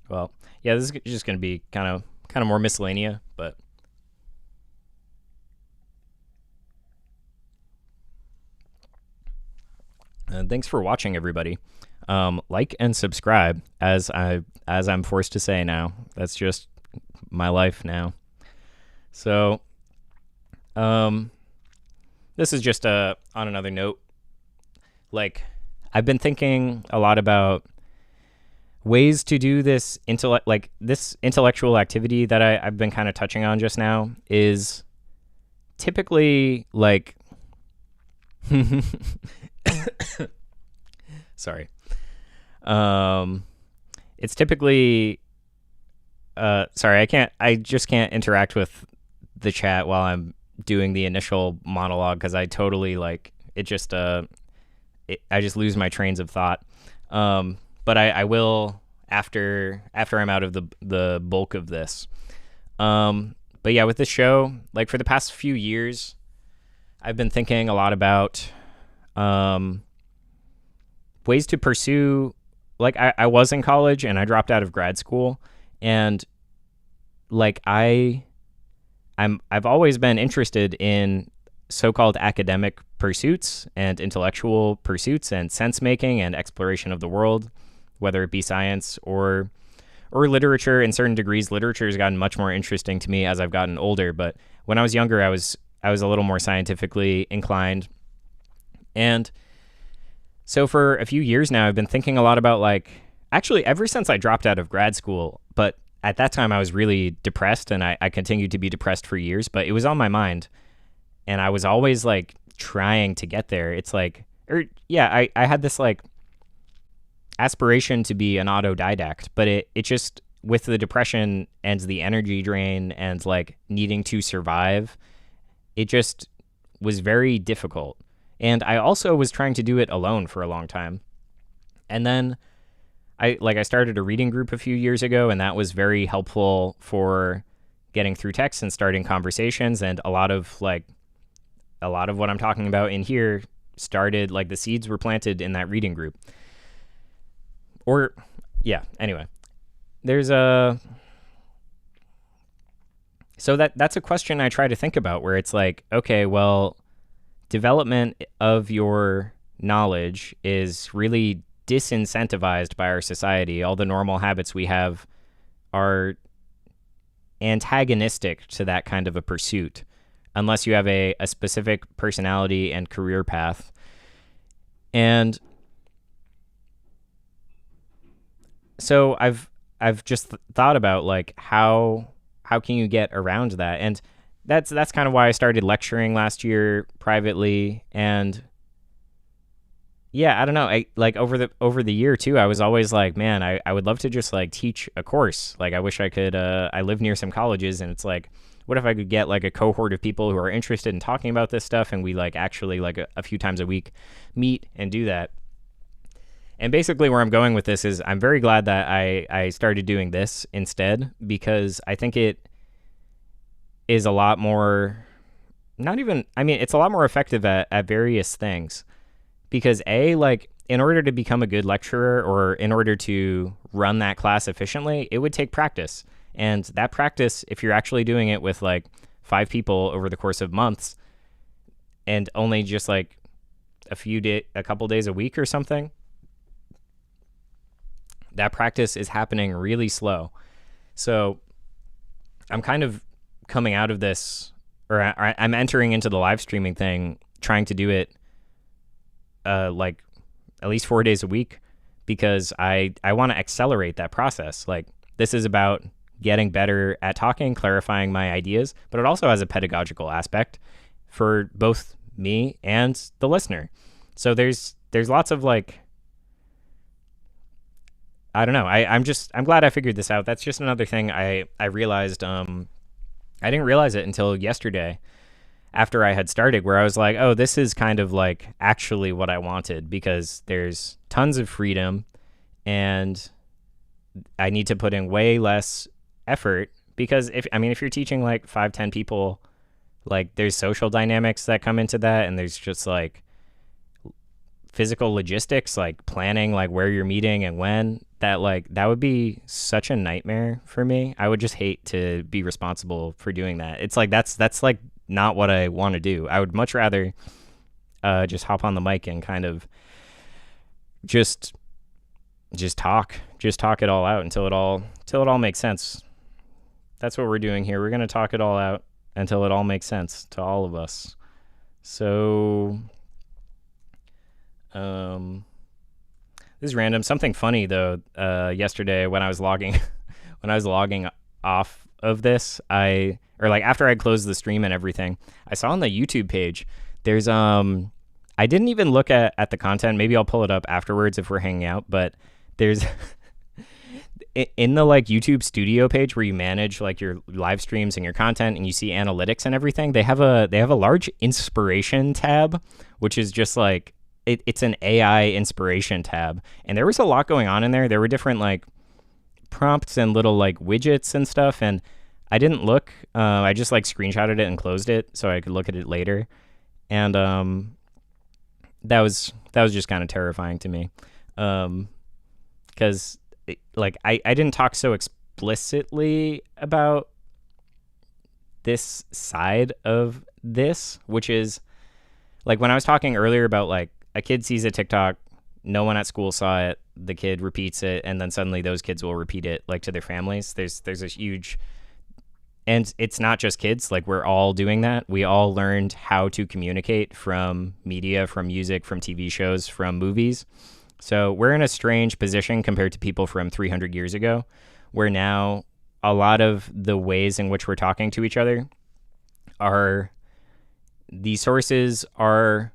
Well, yeah, this is just going to be kind of more miscellanea, but thanks for watching, everybody. like and subscribe, as I'm forced to say now. That's just my life now. So, this is just on another note. Like, I've been thinking a lot about ways to do this this intellectual activity that I've been kind of touching on just now is typically like sorry. It's typically sorry, I just can't interact with the chat while I'm doing the initial monologue because I totally like it just I just lose my trains of thought. But I will after I'm out of the bulk of this. But yeah, with this show, like for the past few years, I've been thinking a lot about ways to pursue. Like I was in college and I dropped out of grad school, and like I've always been interested in so-called academic pursuits and intellectual pursuits and sense making and exploration of the world, whether it be science or literature. In certain degrees, literature has gotten much more interesting to me as I've gotten older. But when I was younger, I was a little more scientifically inclined. And so for a few years now, I've been thinking a lot about like, actually ever since I dropped out of grad school, but at that time I was really depressed and I continued to be depressed for years, but it was on my mind. And I was always like trying to get there. It's like, I had this like aspiration to be an autodidact, but it just, with the depression and the energy drain and like needing to survive, it just was very difficult. And I also was trying to do it alone for a long time. And then I started a reading group a few years ago, and that was very helpful for getting through texts and starting conversations. And a lot of what I'm talking about in here started, like the seeds were planted in that reading group. Anyway, there's so that's a question I try to think about, where it's like, okay, well, development of your knowledge is really disincentivized by our society. All the normal habits we have are antagonistic to that kind of a pursuit, unless you have a specific personality and career path. And so I've just thought about like how can you get around that? And that's kind of why I started lecturing last year privately. And yeah, I don't know. I like over the year too, I was always like, man, I would love to just like teach a course. Like I wish I could I live near some colleges, and it's like, what if I could get like a cohort of people who are interested in talking about this stuff, and we like actually like a few times a week meet and do that. And basically where I'm going with this is I'm very glad that I started doing this instead, because I think it is a lot more, it's a lot more effective at various things. Because like in order to become a good lecturer, or in order to run that class efficiently, it would take practice. And that practice, if you're actually doing it with like 5 people over the course of months, and only just like a couple days a week or something, that practice is happening really slow. So I'm kind of coming out of this, or I'm entering into the live streaming thing, trying to do it like at least 4 days a week, because I want to accelerate that process. Like, this is about getting better at talking, clarifying my ideas, but it also has a pedagogical aspect for both me and the listener. So there's lots of like, I don't know. I'm glad I figured this out. That's just another thing I realized. I didn't realize it until yesterday, after I had started, where I was like, oh, this is kind of like actually what I wanted, because there's tons of freedom and I need to put in way less effort, because if you're teaching like 5-10 people, like there's social dynamics that come into that, and there's just like physical logistics, like planning like where you're meeting and when, that would be such a nightmare for me. I would just hate to be responsible for doing that. It's like that's like not what I want to do. I would much rather just hop on the mic and kind of just just talk it all out until it all makes sense. That's what we're doing here. We're going to talk it all out until it all makes sense to all of us. So, this is random. Something funny though. Yesterday when I was logging, when I was logging off of this, after I closed the stream and everything, I saw on the YouTube page there's I didn't even look at the content. Maybe I'll pull it up afterwards if we're hanging out. But there's in the YouTube Studio page where you manage your live streams and your content and you see analytics and everything. They have a large inspiration tab, which is just it's an AI inspiration tab. And there was a lot going on in there. There were different prompts and little widgets and stuff. And I didn't look. I just screenshotted it and closed it so I could look at it later. And that was just kind of terrifying to me, because I didn't talk so explicitly about this side of this, which is when I was talking earlier about a kid sees a TikTok, no one at school saw it, the kid repeats it, and then suddenly those kids will repeat it to their families. There's a huge. And it's not just kids. We're all doing that. We all learned how to communicate from media, from music, from TV shows, from movies. So we're in a strange position compared to people from 300 years ago, where now a lot of the ways in which we're talking to each other the sources are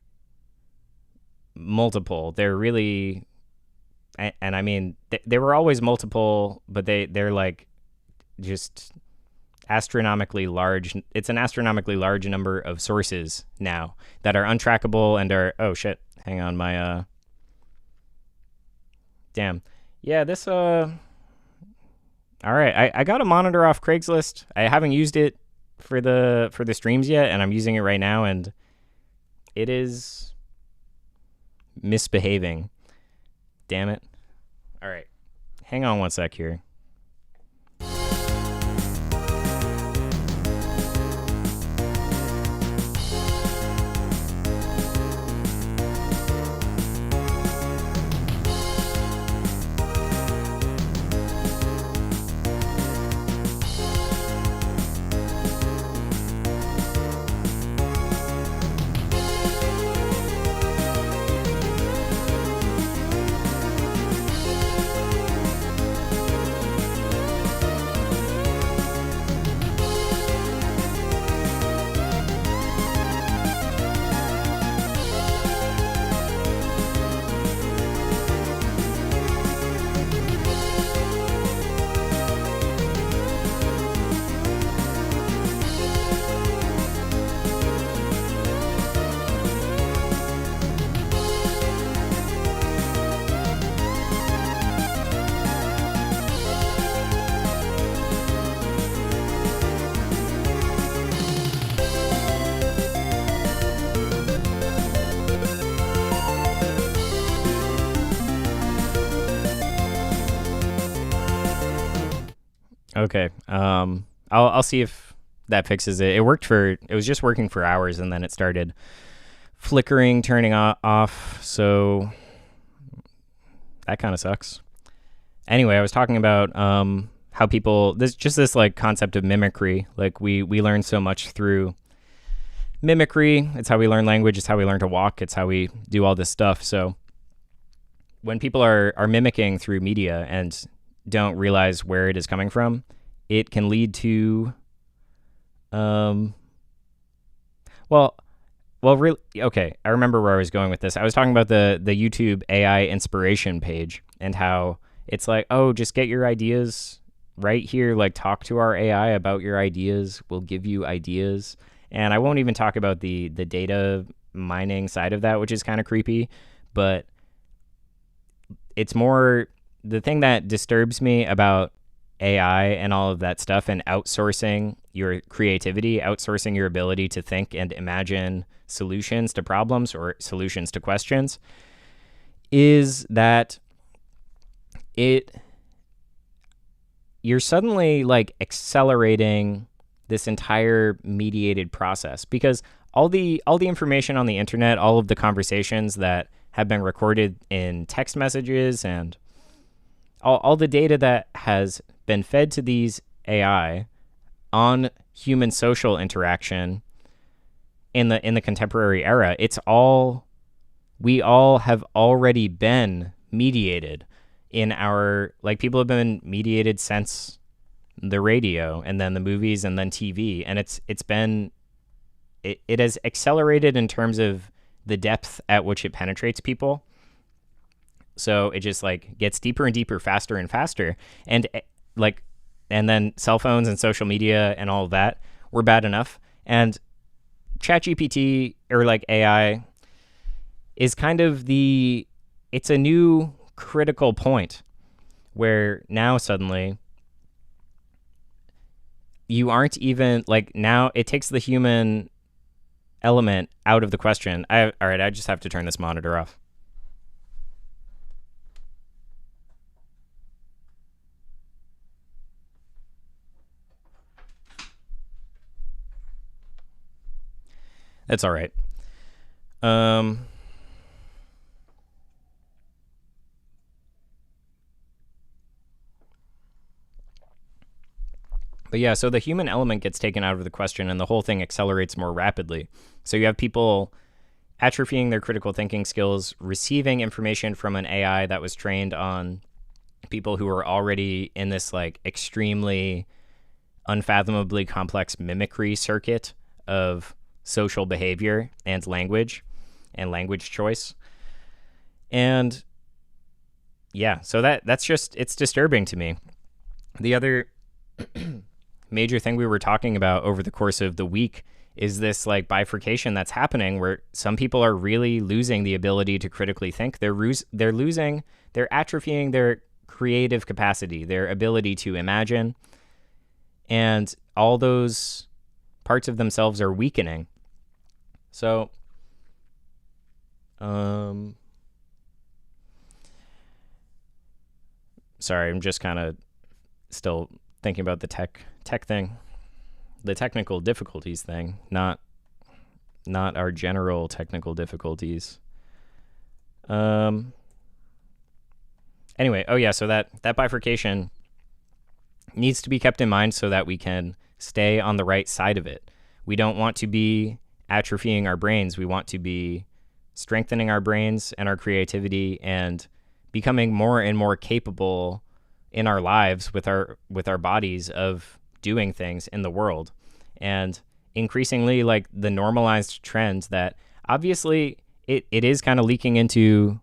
multiple. They're really, and I mean, they were always multiple, but they're just astronomically large. It's an astronomically large number of sources now that are untrackable and are, oh shit, hang on, my damn, yeah, this all right, I got a monitor off Craigslist. I haven't used it for the streams yet, and I'm using it right now, and it is misbehaving. Damn it. All right, hang on one sec here. Okay. I'll see if that fixes it. It was just working for hours, and then it started flickering, turning off. So that kind of sucks. Anyway, I was talking about how people this concept of mimicry. We learn so much through mimicry. It's how we learn language. It's how we learn to walk. It's how we do all this stuff. So when people are mimicking through media and don't realize where it is coming from, it can lead to really, okay, I remember where I was going with this. I was talking about the YouTube AI inspiration page and how it's oh, just get your ideas right here, talk to our AI about your ideas. We'll give you ideas. And I won't even talk about the data mining side of that, which is kind of creepy, but it's more the thing that disturbs me about AI and all of that stuff and outsourcing your creativity, outsourcing your ability to think and imagine solutions to problems or solutions to questions, is that you're suddenly accelerating this entire mediated process, because all the information on the internet, all of the conversations that have been recorded in text messages and all the data that has been fed to these AI on human social interaction in the contemporary era, we all have already been mediated in our, like, people have been mediated since the radio and then the movies and then TV, and it has accelerated in terms of the depth at which it penetrates people. So it just like gets deeper and deeper, faster and faster. And then cell phones and social media and all of that were bad enough. And ChatGPT, or like AI, is kind of it's a new critical point where now suddenly you aren't even, like, now it takes the human element out of the question. All right, I just have to turn this monitor off. That's all right. But yeah, so the human element gets taken out of the question and the whole thing accelerates more rapidly. So you have people atrophying their critical thinking skills, receiving information from an AI that was trained on people who are already in this like extremely unfathomably complex mimicry circuit of social behavior and language choice. And yeah, so that's just, it's disturbing to me. The other major thing we were talking about over the course of the week is this like bifurcation that's happening where some people are really losing the ability to critically think. They're atrophying their creative capacity, their ability to imagine, and all those parts of themselves are weakening. So, sorry, I'm just kind of still thinking about the tech thing, the technical difficulties thing, not our general technical difficulties. Anyway, oh yeah, so that bifurcation needs to be kept in mind so that we can stay on the right side of it. We don't want to be atrophying our brains. We want to be strengthening our brains and our creativity and becoming more and more capable in our lives with our bodies of doing things in the world. And increasingly, like, the normalized trend that obviously it is kind of leaking into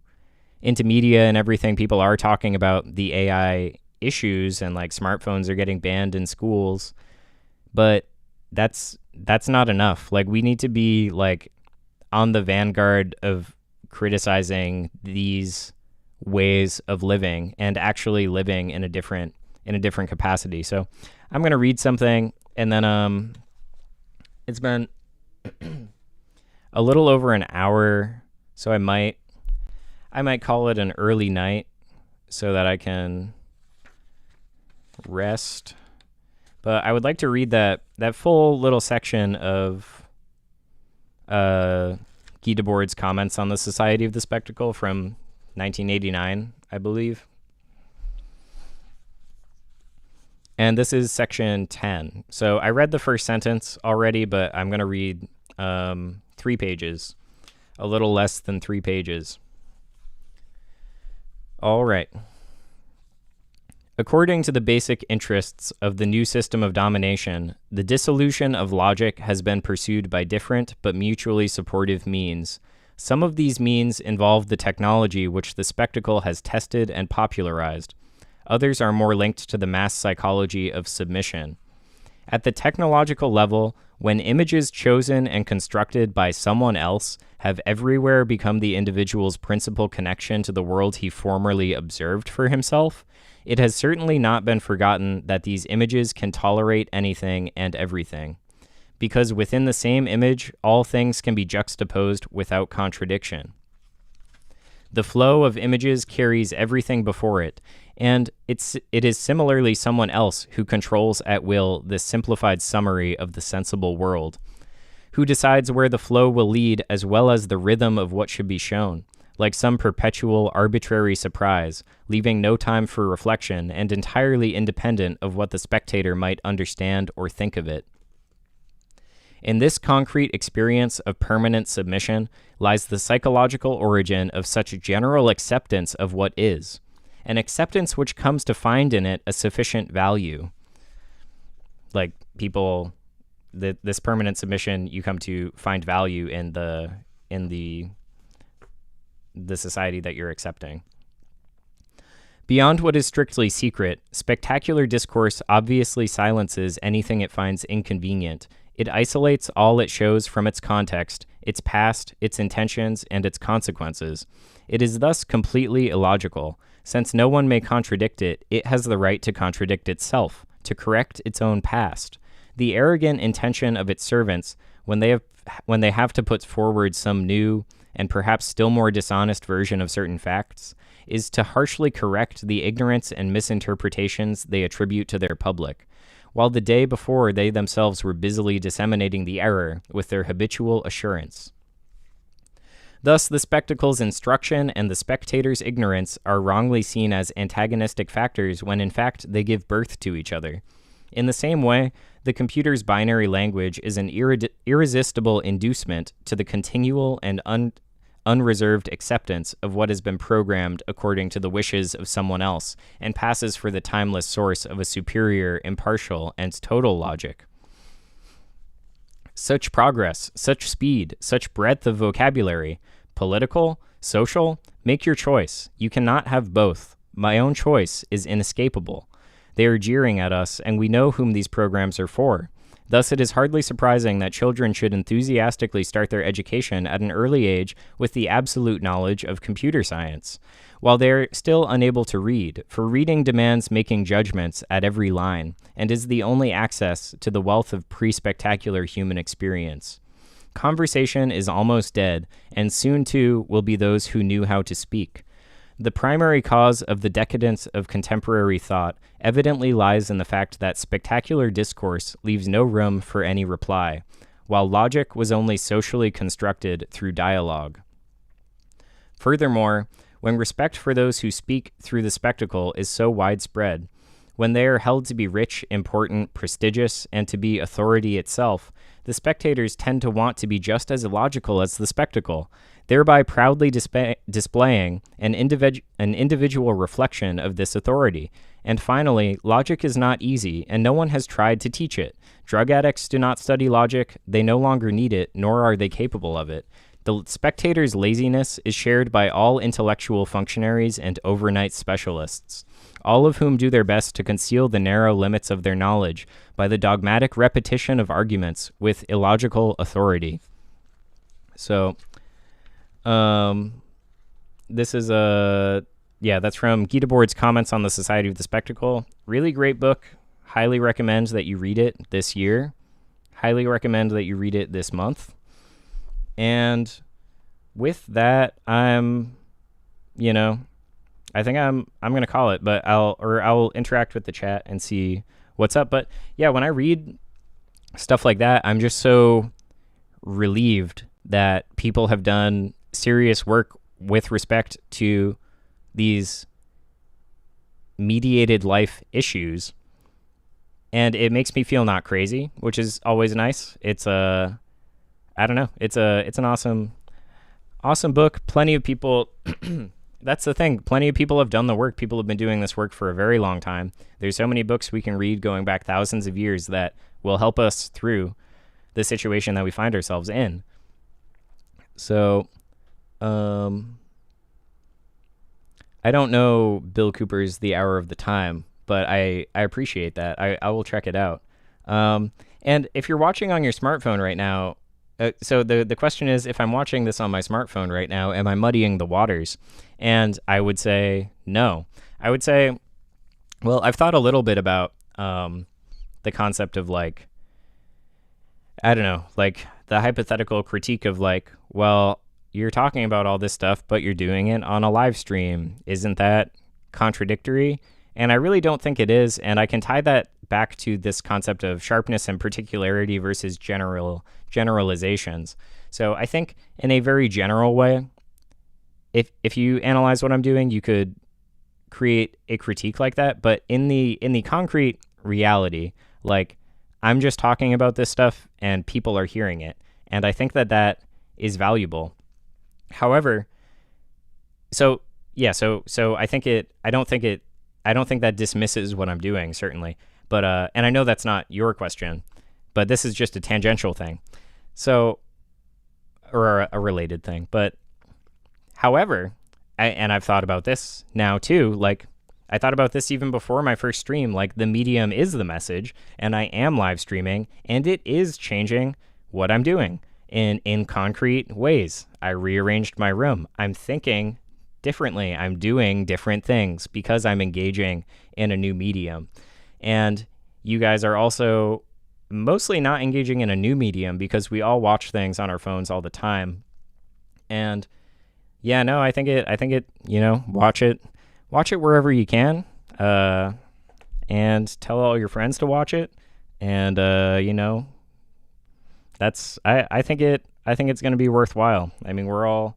media and everything. People are talking about the AI issues and like smartphones are getting banned in schools, but that's not enough. Like, we need to be like on the vanguard of criticizing these ways of living and actually living in a different capacity. So I'm going to read something, and then it's been a little over an hour, so I might call it an early night so that I can rest. But I would like to read that full little section of Guy Debord's comments on the Society of the Spectacle from 1989, I believe. And this is section 10. So I read the first sentence already, but I'm going to read 3 pages, a little less than 3 pages. All right. According to the basic interests of the new system of domination, the dissolution of logic has been pursued by different but mutually supportive means. Some of these means involve the technology which the spectacle has tested and popularized. Others are more linked to the mass psychology of submission. At the technological level, when images chosen and constructed by someone else have everywhere become the individual's principal connection to the world he formerly observed for himself, it has certainly not been forgotten that these images can tolerate anything and everything, because within the same image, all things can be juxtaposed without contradiction. The flow of images carries everything before it, and it is similarly someone else who controls at will this simplified summary of the sensible world, who decides where the flow will lead as well as the rhythm of what should be shown. like some perpetual arbitrary surprise, leaving no time for reflection and entirely independent of what the spectator might understand or think of it. In this concrete experience of permanent submission lies the psychological origin of such general acceptance of what is, an acceptance which comes to find in it a sufficient value. Like people, this permanent submission, you come to find value in the society that you're accepting. Beyond what is strictly secret, spectacular discourse obviously silences anything it finds inconvenient. It isolates all it shows from its context, its past, its intentions, and its consequences. It is thus completely illogical. Since no one may contradict it, it has the right to contradict itself, to correct its own past. The arrogant intention of its servants, when they have to put forward some new and perhaps still more dishonest version of certain facts, is to harshly correct the ignorance and misinterpretations they attribute to their public, while the day before they themselves were busily disseminating the error with their habitual assurance. Thus, the spectacle's instruction and the spectator's ignorance are wrongly seen as antagonistic factors when in fact they give birth to each other. In the same way, the computer's binary language is an irresistible inducement to the continual and unreserved acceptance of what has been programmed according to the wishes of someone else and passes for the timeless source of a superior, impartial, and total logic. Such progress, such speed, such breadth of vocabulary, political, social, make your choice. You cannot have both. My own choice is inescapable. They are jeering at us, and we know whom these programs are for. Thus, it is hardly surprising that children should enthusiastically start their education at an early age with the absolute knowledge of computer science, while they are still unable to read, for reading demands making judgments at every line, and is the only access to the wealth of pre-spectacular human experience. Conversation is almost dead, and soon too will be those who knew how to speak. The primary cause of the decadence of contemporary thought evidently lies in the fact that spectacular discourse leaves no room for any reply, while logic was only socially constructed through dialogue. Furthermore, when respect for those who speak through the spectacle is so widespread, when they are held to be rich, important, prestigious, and to be authority itself, the spectators tend to want to be just as illogical as the spectacle, thereby proudly displaying an individual reflection of this authority. And finally, logic is not easy, and no one has tried to teach it. Drug addicts do not study logic, they no longer need it, nor are they capable of it. The spectator's laziness is shared by all intellectual functionaries and overnight specialists, all of whom do their best to conceal the narrow limits of their knowledge by the dogmatic repetition of arguments with illogical authority. So, this is that's from Gita Board's Comments on the Society of the Spectacle. Really great book. Highly recommend that you read it this year. Highly recommend that you read it this month. And with that, I think I'm going to call it, but I'll interact with the chat and see what's up. But yeah, when I read stuff like that, I'm just so relieved that people have done serious work with respect to these mediated life issues, and it makes me feel not crazy, which is always nice. It's an awesome book. Plenty of people that's the thing, plenty of people have done the work. People have been doing this work for a very long time. There's so many books we can read going back thousands of years that will help us through the situation that we find ourselves in. So I don't know Bill Cooper's The Hour of the Time, but I appreciate that. I will check it out. And if you're watching on your smartphone right now, so the question is, if I'm watching this on my smartphone right now, am I muddying the waters? And I would say no. I would say, well, I've thought a little bit about the concept of like, I don't know, like the hypothetical critique of like, well, you're talking about all this stuff, but you're doing it on a live stream. Isn't that contradictory? And I really don't think it is. And I can tie that back to this concept of sharpness and particularity versus generalizations. So I think in a very general way, if you analyze what I'm doing, you could create a critique like that. But in the concrete reality, like, I'm just talking about this stuff and people are hearing it, and I think that that is valuable. However, so yeah, so I think it. I don't think it. I don't think that dismisses what I'm doing, certainly. But and I know that's not your question, but this is just a tangential thing. So, or a related thing. But however, and I've thought about this now too. Like, I thought about this even before my first stream. Like, the medium is the message, and I am live streaming, and it is changing what I'm doing in concrete ways. I rearranged my room. I'm thinking differently. I'm doing different things because I'm engaging in a new medium. And you guys are also mostly not engaging in a new medium because we all watch things on our phones all the time. And yeah, no, I think it, watch it wherever you can, and tell all your friends to watch it. And, that's, I think it's going to be worthwhile. I mean, we're all,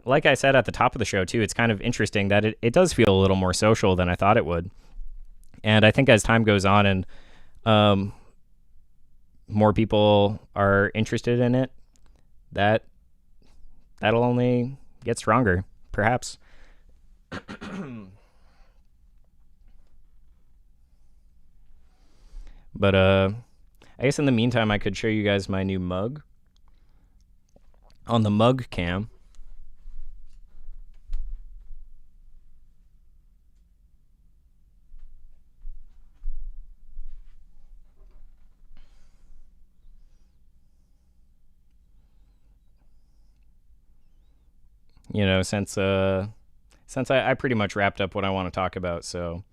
like I said at the top of the show too, it's kind of interesting that it does feel a little more social than I thought it would. And I think as time goes on and, more people are interested in it, that'll only get stronger, perhaps. But I guess in the meantime, I could show you guys my new mug on the mug cam. Since I pretty much wrapped up what I want to talk about, so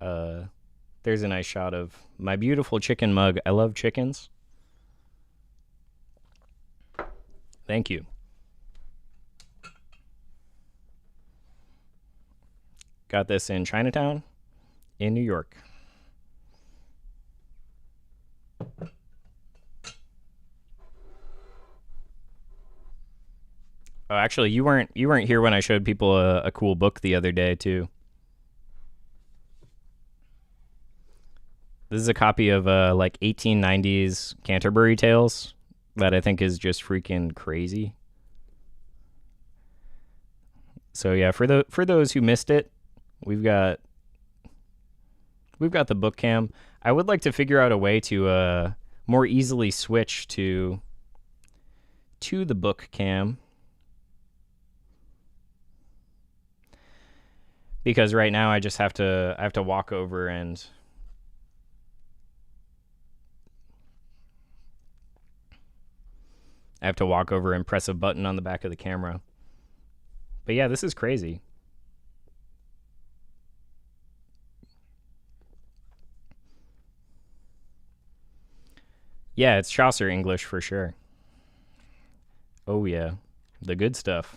there's a nice shot of my beautiful chicken mug. I love chickens. Thank you. Got this in Chinatown in New York. Oh, actually, you weren't here when I showed people a cool book the other day too. This is a copy of like 1890s Canterbury Tales that I think is just freaking crazy. So yeah, for those who missed it, we've got the book cam. I would like to figure out a way to more easily switch to the book cam, because right now I have to walk over and press a button on the back of the camera. But yeah, this is crazy. Yeah, it's Chaucer English for sure. Oh yeah, the good stuff.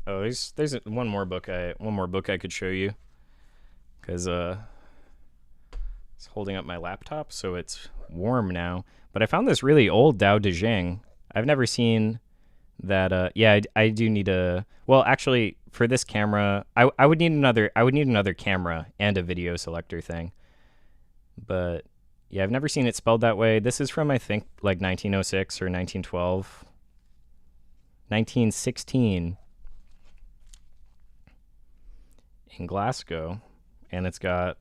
Oh, there's one more book I could show you, because it's holding up my laptop, so it's warm now. But I found this really old Dao De Jing. I've never seen that. Yeah, I do need a. Well, actually, for this camera, I would need another camera and a video selector thing. But yeah, I've never seen it spelled that way. This is from, I think, like 1906 or 1912, 1916. In Glasgow, and it's got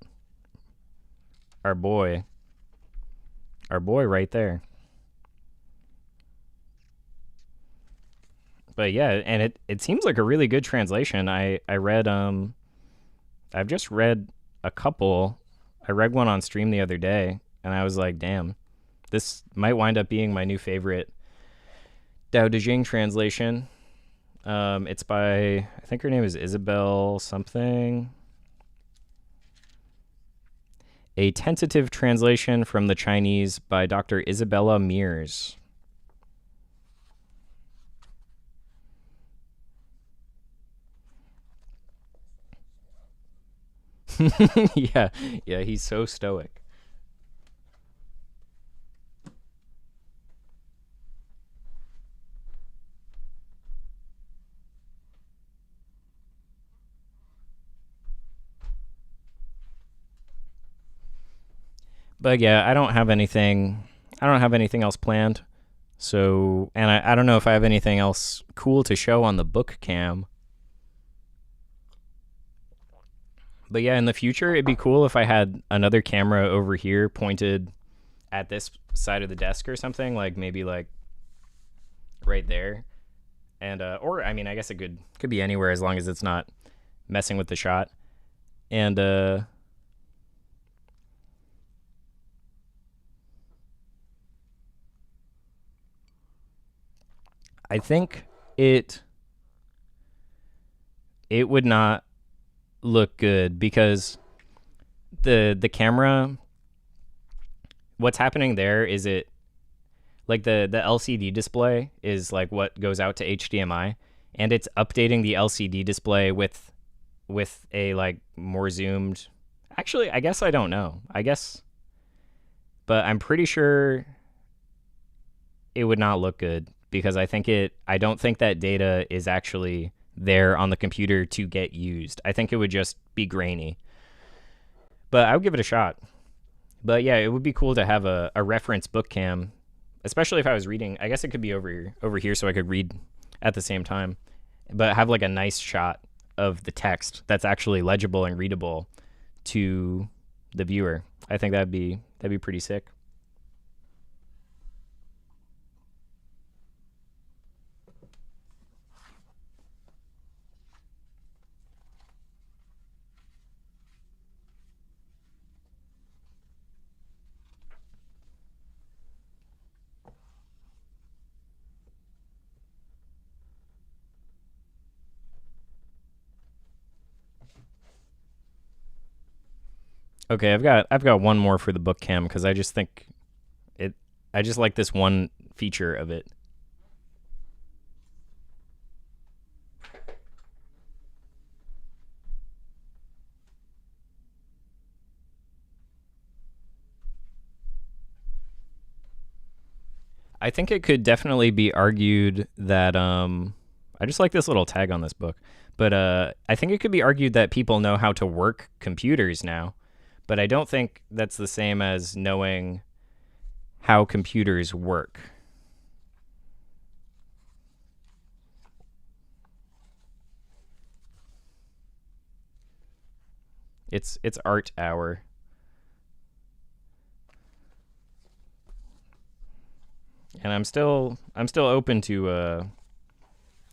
our boy right there. But yeah, and it seems like a really good translation. I read I've just read a couple. I read one on stream the other day, and I was like, damn, this might wind up being my new favorite Dao De Jing translation. It's by, I think her name is Isabel something. A tentative translation from the Chinese by Dr. Isabella Mears. Yeah, yeah, he's so stoic. But yeah, I don't have anything. I don't have anything else planned. So, and I don't know if I have anything else cool to show on the book cam. But yeah, in the future, it'd be cool if I had another camera over here pointed at this side of the desk or something, like maybe like right there. And or I mean, I guess it could be anywhere as long as it's not messing with the shot. And I think it would not look good because the camera, what's happening there is it like the LCD display is like what goes out to HDMI, and it's updating the LCD display with a like more zoomed. Actually, I guess I don't know. I guess, but I'm pretty sure it would not look good because I don't think that data is actually there on the computer to get used. I think it would just be grainy. But I would give it a shot. But yeah, it would be cool to have a reference book cam, especially if I was reading. I guess it could be over here so I could read at the same time. But have like a nice shot of the text that's actually legible and readable to the viewer. I think that'd be pretty sick. Okay, I've got one more for the book cam because I just think it. I just like this one feature of it. I think it could definitely be argued that I just like this little tag on this book, but I think it could be argued that people know how to work computers now, but I don't think that's the same as knowing how computers work. It's art hour, and I'm still open to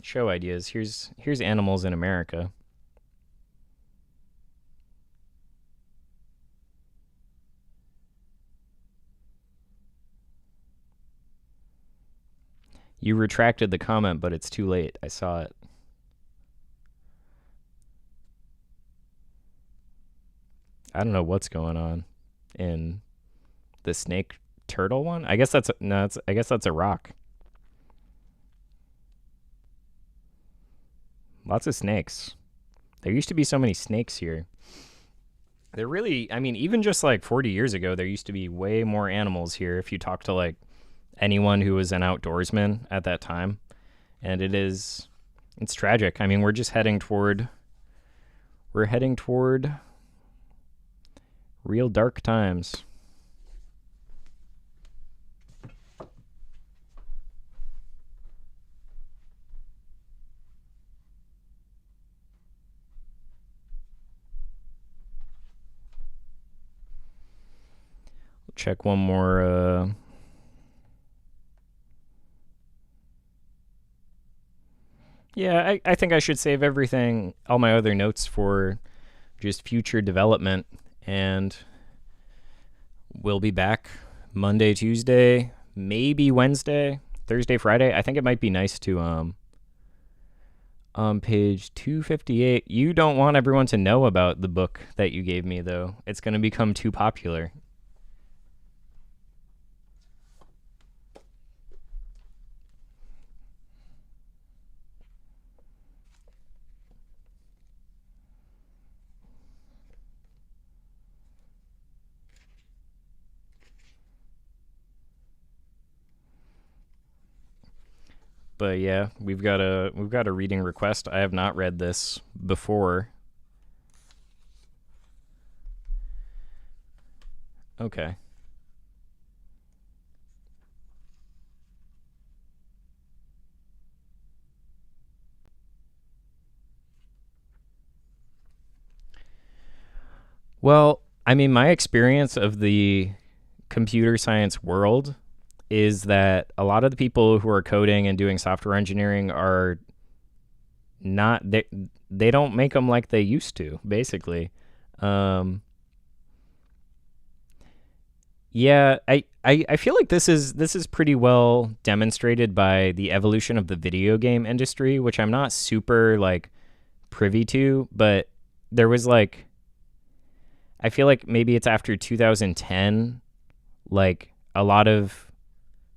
show ideas. Here's animals in America. You retracted the comment, but it's too late. I saw it. I don't know what's going on in the snake turtle one. I guess that's no. I guess that's a rock. Lots of snakes. There used to be so many snakes here. There really, I mean, even just like 40 years ago, there used to be way more animals here if you talk to like anyone who was an outdoorsman at that time. And it's tragic. I mean, we're heading toward real dark times. Check one more. Yeah, I think I should save everything, all my other notes for just future development. And we'll be back Monday, Tuesday, maybe Wednesday, Thursday, Friday. I think it might be nice to on page 258. You don't want everyone to know about the book that you gave me though. It's going to become too popular. But yeah, we've got a reading request. I have not read this before. Okay. Well, I mean, my experience of the computer science world is that a lot of the people who are coding and doing software engineering are not they don't make them like they used to, basically. Um, yeah, I feel like this is pretty well demonstrated by the evolution of the video game industry, which I'm not super like privy to, but there was like I feel like maybe it's after 2010, like a lot of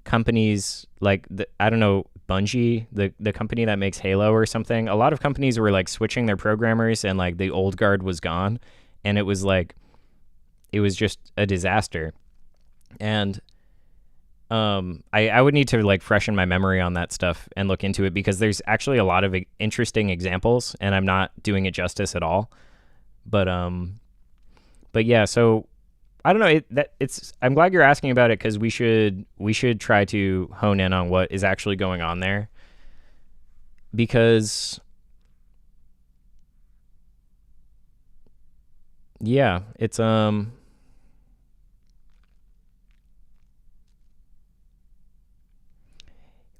companies like I don't know, Bungie, the company that makes Halo or something. A lot of companies were like switching their programmers, and like the old guard was gone, and it was just a disaster. And I would need to like freshen my memory on that stuff and look into it, because there's actually a lot of interesting examples, and I'm not doing it justice at all. But but yeah, so I don't know. I'm glad you're asking about it, because we should try to hone in on what is actually going on there, because yeah, it's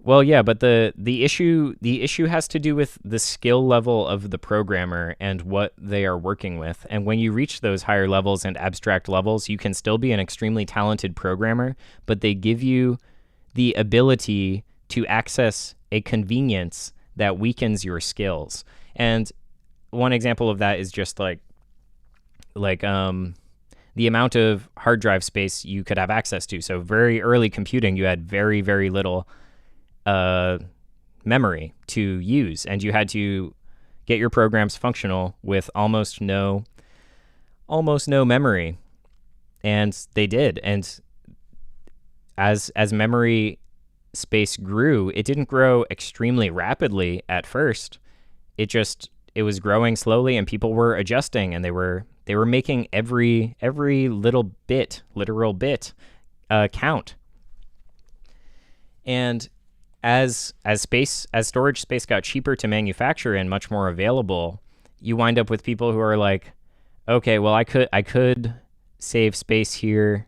well, yeah, but the issue has to do with the skill level of the programmer and what they are working with. And when you reach those higher levels and abstract levels, you can still be an extremely talented programmer, but they give you the ability to access a convenience that weakens your skills. And one example of that is just like the amount of hard drive space you could have access to. So very early computing, you had very, very little uh, memory to use, and you had to get your programs functional with almost no memory, and they did. And as memory space grew, it didn't grow extremely rapidly at first. It was growing slowly, and people were adjusting, and they were making every little bit, literal bit, count. And as storage space got cheaper to manufacture and much more available, you wind up with people who are like, okay, well, I could save space here,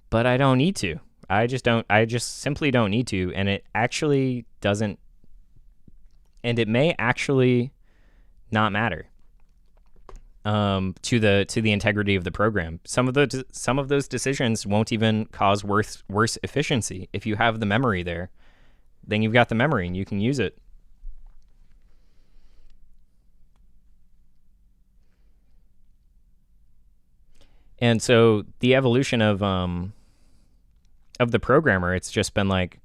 but I don't need to. I just simply don't need to, and it actually doesn't, and it may actually not matter to the integrity of the program. Some of those decisions won't even cause worse efficiency. If you have the memory there, then you've got the memory and you can use it. And so the evolution of the programmer, it's just been like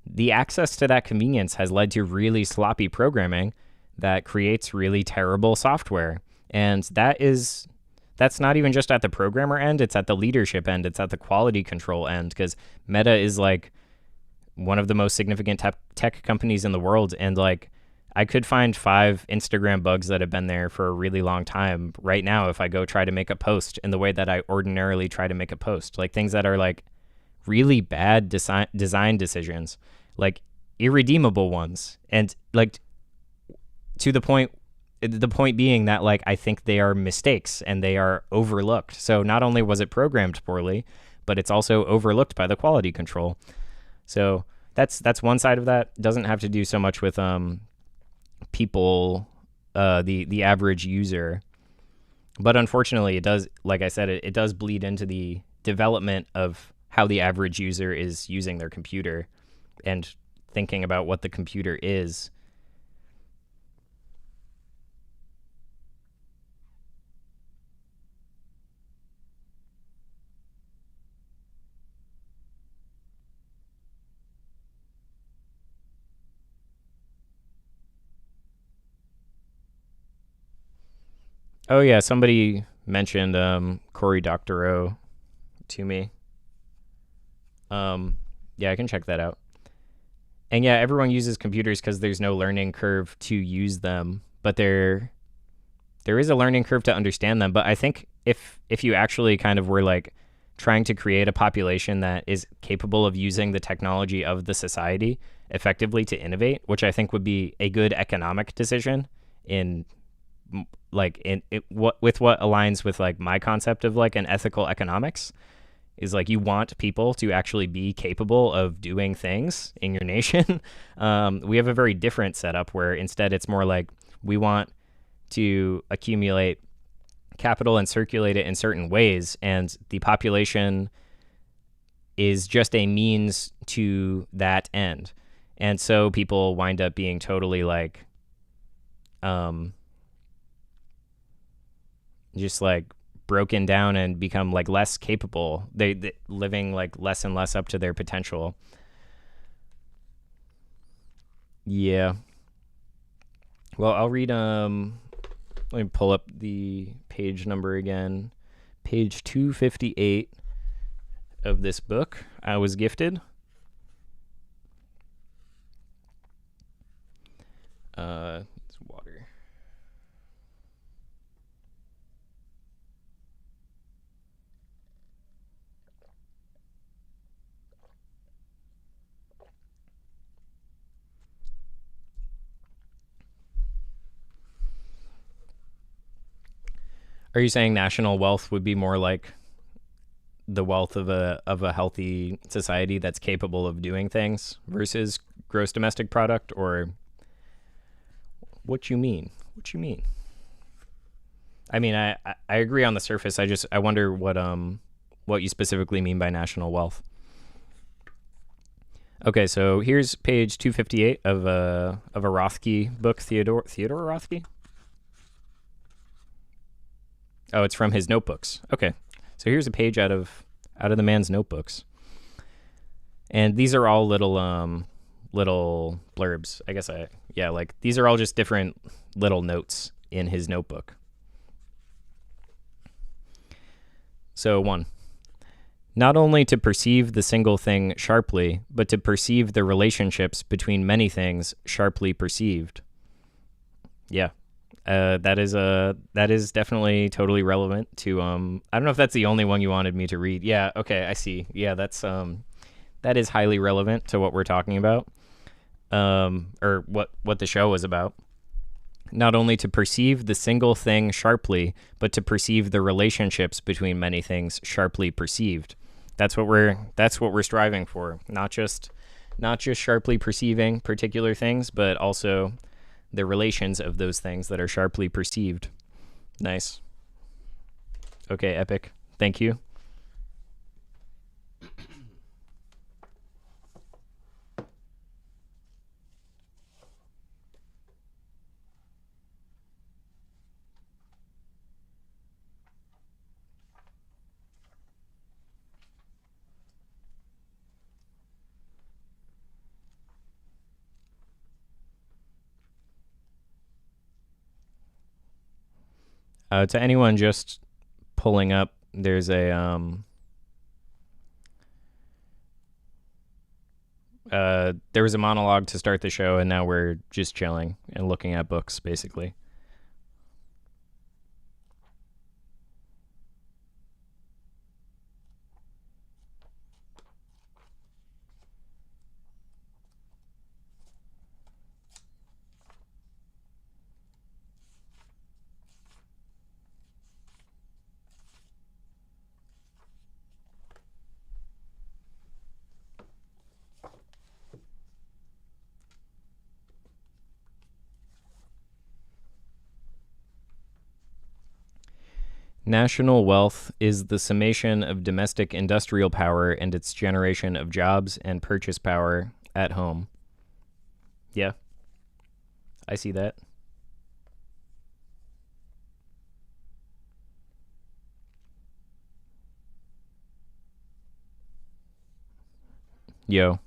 the access to that convenience has led to really sloppy programming that creates really terrible software. And that's not even just at the programmer end, it's at the leadership end, it's at the quality control end, because Meta is like one of the most significant tech companies in the world. And like, I could find 5 Instagram bugs that have been there for a really long time right now if I go try to make a post in the way that I ordinarily try to make a post. Like things that are like really bad design decisions, like irredeemable ones. And like to the point being that like I think they are mistakes and they are overlooked. So not only was it programmed poorly, but it's also overlooked by the quality control. So that's one side of that. Doesn't have to do so much with people, the average user, but unfortunately it does. Like I said, it does bleed into the development of how the average user is using their computer and thinking about what the computer is. Oh yeah, somebody mentioned Cory Doctorow to me. Yeah, I can check that out. And yeah, everyone uses computers because there's no learning curve to use them, but there is a learning curve to understand them. But I think if you actually kind of were like trying to create a population that is capable of using the technology of the society effectively to innovate, which I think would be a good economic decision in like in it, what with what aligns with like my concept of like an ethical economics, is like you want people to actually be capable of doing things in your nation. We have a very different setup where instead it's more like we want to accumulate capital and circulate it in certain ways, and the population is just a means to that end. And so people wind up being totally like just like broken down and become like less capable. They living like less and less up to their potential. Yeah. Well, I'll read let me pull up the page number again. Page 258 of this book I was gifted. It's water. Are you saying national wealth would be more like the wealth of a healthy society that's capable of doing things versus gross domestic product, or what you mean? What you mean? I mean, I agree on the surface. I wonder what you specifically mean by national wealth. Okay, so here's page 258 of a Rothke book, Theodore Rothke. Oh, it's from his notebooks. Okay, so here's a page out of the man's notebooks, and these are all little blurbs. I guess like these are all just different little notes in his notebook. So 1. Not only to perceive the single thing sharply, but to perceive the relationships between many things sharply perceived. Yeah. That is definitely totally relevant to I don't know if that's the only one you wanted me to read. Yeah, okay, I see. Yeah, that is highly relevant to what we're talking about. Or what the show was about. Not only to perceive the single thing sharply, but to perceive the relationships between many things sharply perceived. That's what we're striving for. Not just sharply perceiving particular things, but also the relations of those things that are sharply perceived. Nice. Okay, epic. Thank you. To anyone just pulling up, there's a there was a monologue to start the show, and now we're just chilling and looking at books, basically. National wealth is the summation of domestic industrial power and its generation of jobs and purchase power at home. Yeah, I see that. Yo,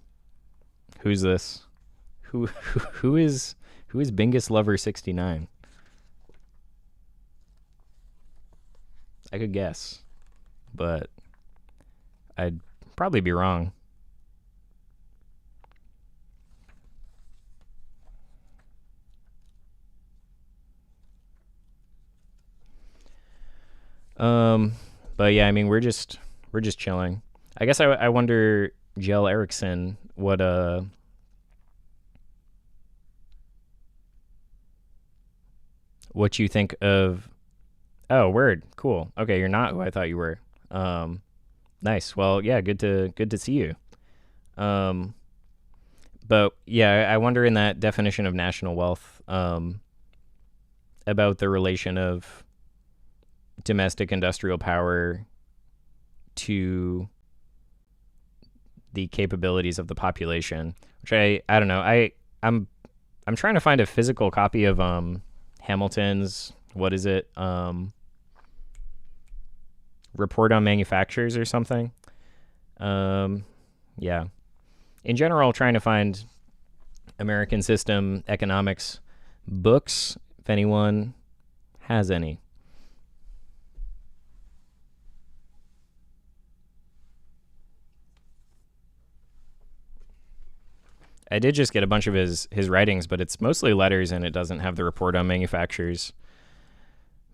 who's this? Who is Bingus Lover 69? I could guess, but I'd probably be wrong. Um, but yeah, I mean, we're just chilling. I guess I wonder, Jill Erickson, what you think of. Oh, word, cool. Okay, you're not who I thought you were. Um, nice. Well, yeah, good to see you. Um, but yeah, I wonder in that definition of national wealth, about the relation of domestic industrial power to the capabilities of the population, which I don't know. I'm trying to find a physical copy of Hamilton's, what is it? Report on Manufactures or something. Um yeah. In general, trying to find American system economics books if anyone has any. I did just get a bunch of his writings, but it's mostly letters and it doesn't have the report on manufacturers.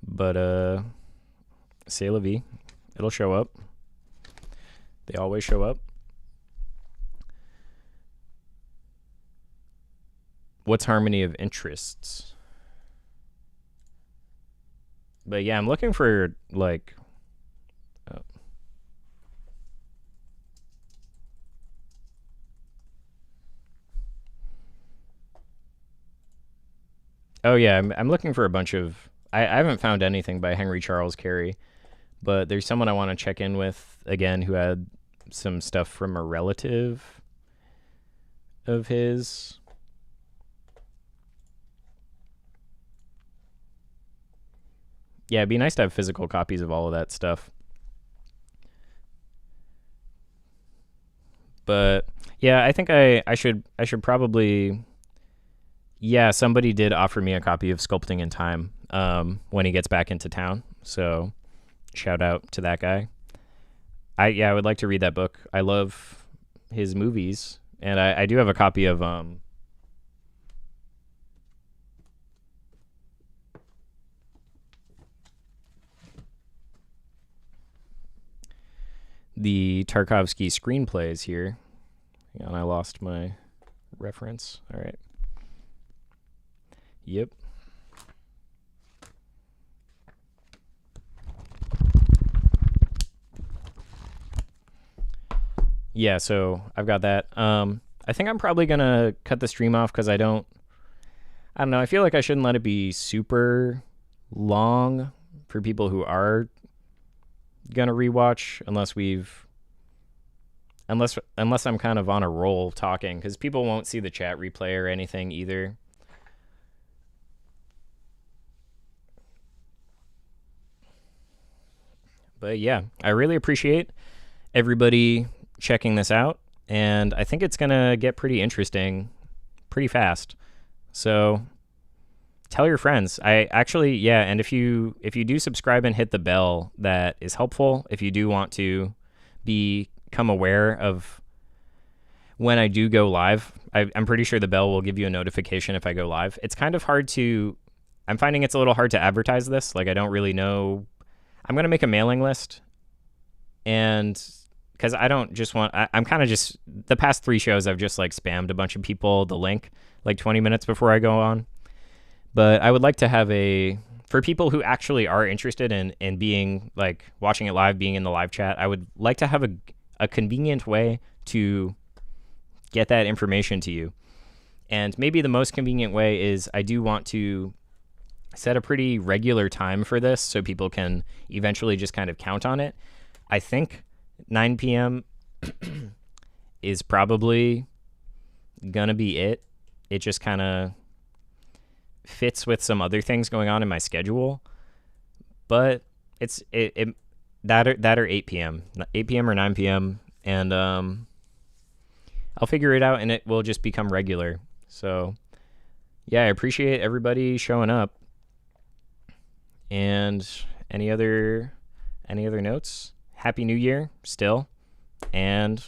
But c'est la vie. It'll show up. They always show up. What's harmony of interests? But yeah, I'm looking for like oh yeah, I'm looking for a bunch of. I haven't found anything by Henry Charles Carey, but there's someone I want to check in with again who had some stuff from a relative of his. Yeah, it'd be nice to have physical copies of all of that stuff. But yeah, I think I should probably. Yeah, somebody did offer me a copy of Sculpting in Time when he gets back into town. So shout out to that guy. I would like to read that book. I love his movies, and I do have a copy of the Tarkovsky screenplays here. Hang on, I lost my reference. All right. Yep. Yeah, so I've got that. I think I'm probably gonna cut the stream off because I don't know. I feel like I shouldn't let it be super long for people who are gonna rewatch, unless I'm kind of on a roll talking, because people won't see the chat replay or anything either. But yeah, I really appreciate everybody checking this out, and I think it's gonna get pretty interesting pretty fast. So tell your friends. I actually, yeah, and if you do subscribe and hit the bell, that is helpful. If you do want to become aware of when I do go live, I'm pretty sure the bell will give you a notification if I go live. It's kind of hard to. I'm finding it's a little hard to advertise this. Like I don't really know. I'm gonna make a mailing list, and because I don't just want. I'm kind of just the past 3 shows I've just like spammed a bunch of people the link like 20 minutes before I go on. But I would like to have for people who actually are interested in being like watching it live, being in the live chat, I would like to have a convenient way to get that information to you. And maybe the most convenient way is I do want to set a pretty regular time for this so people can eventually just kind of count on it. I think 9 p.m. is probably gonna be it. It just kind of fits with some other things going on in my schedule, but it that or 8 p.m. 8 p.m. or 9 p.m. and I'll figure it out and it will just become regular. So yeah, I appreciate everybody showing up. And any other notes? Happy New Year still. And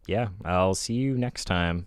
yeah, I'll see you next time.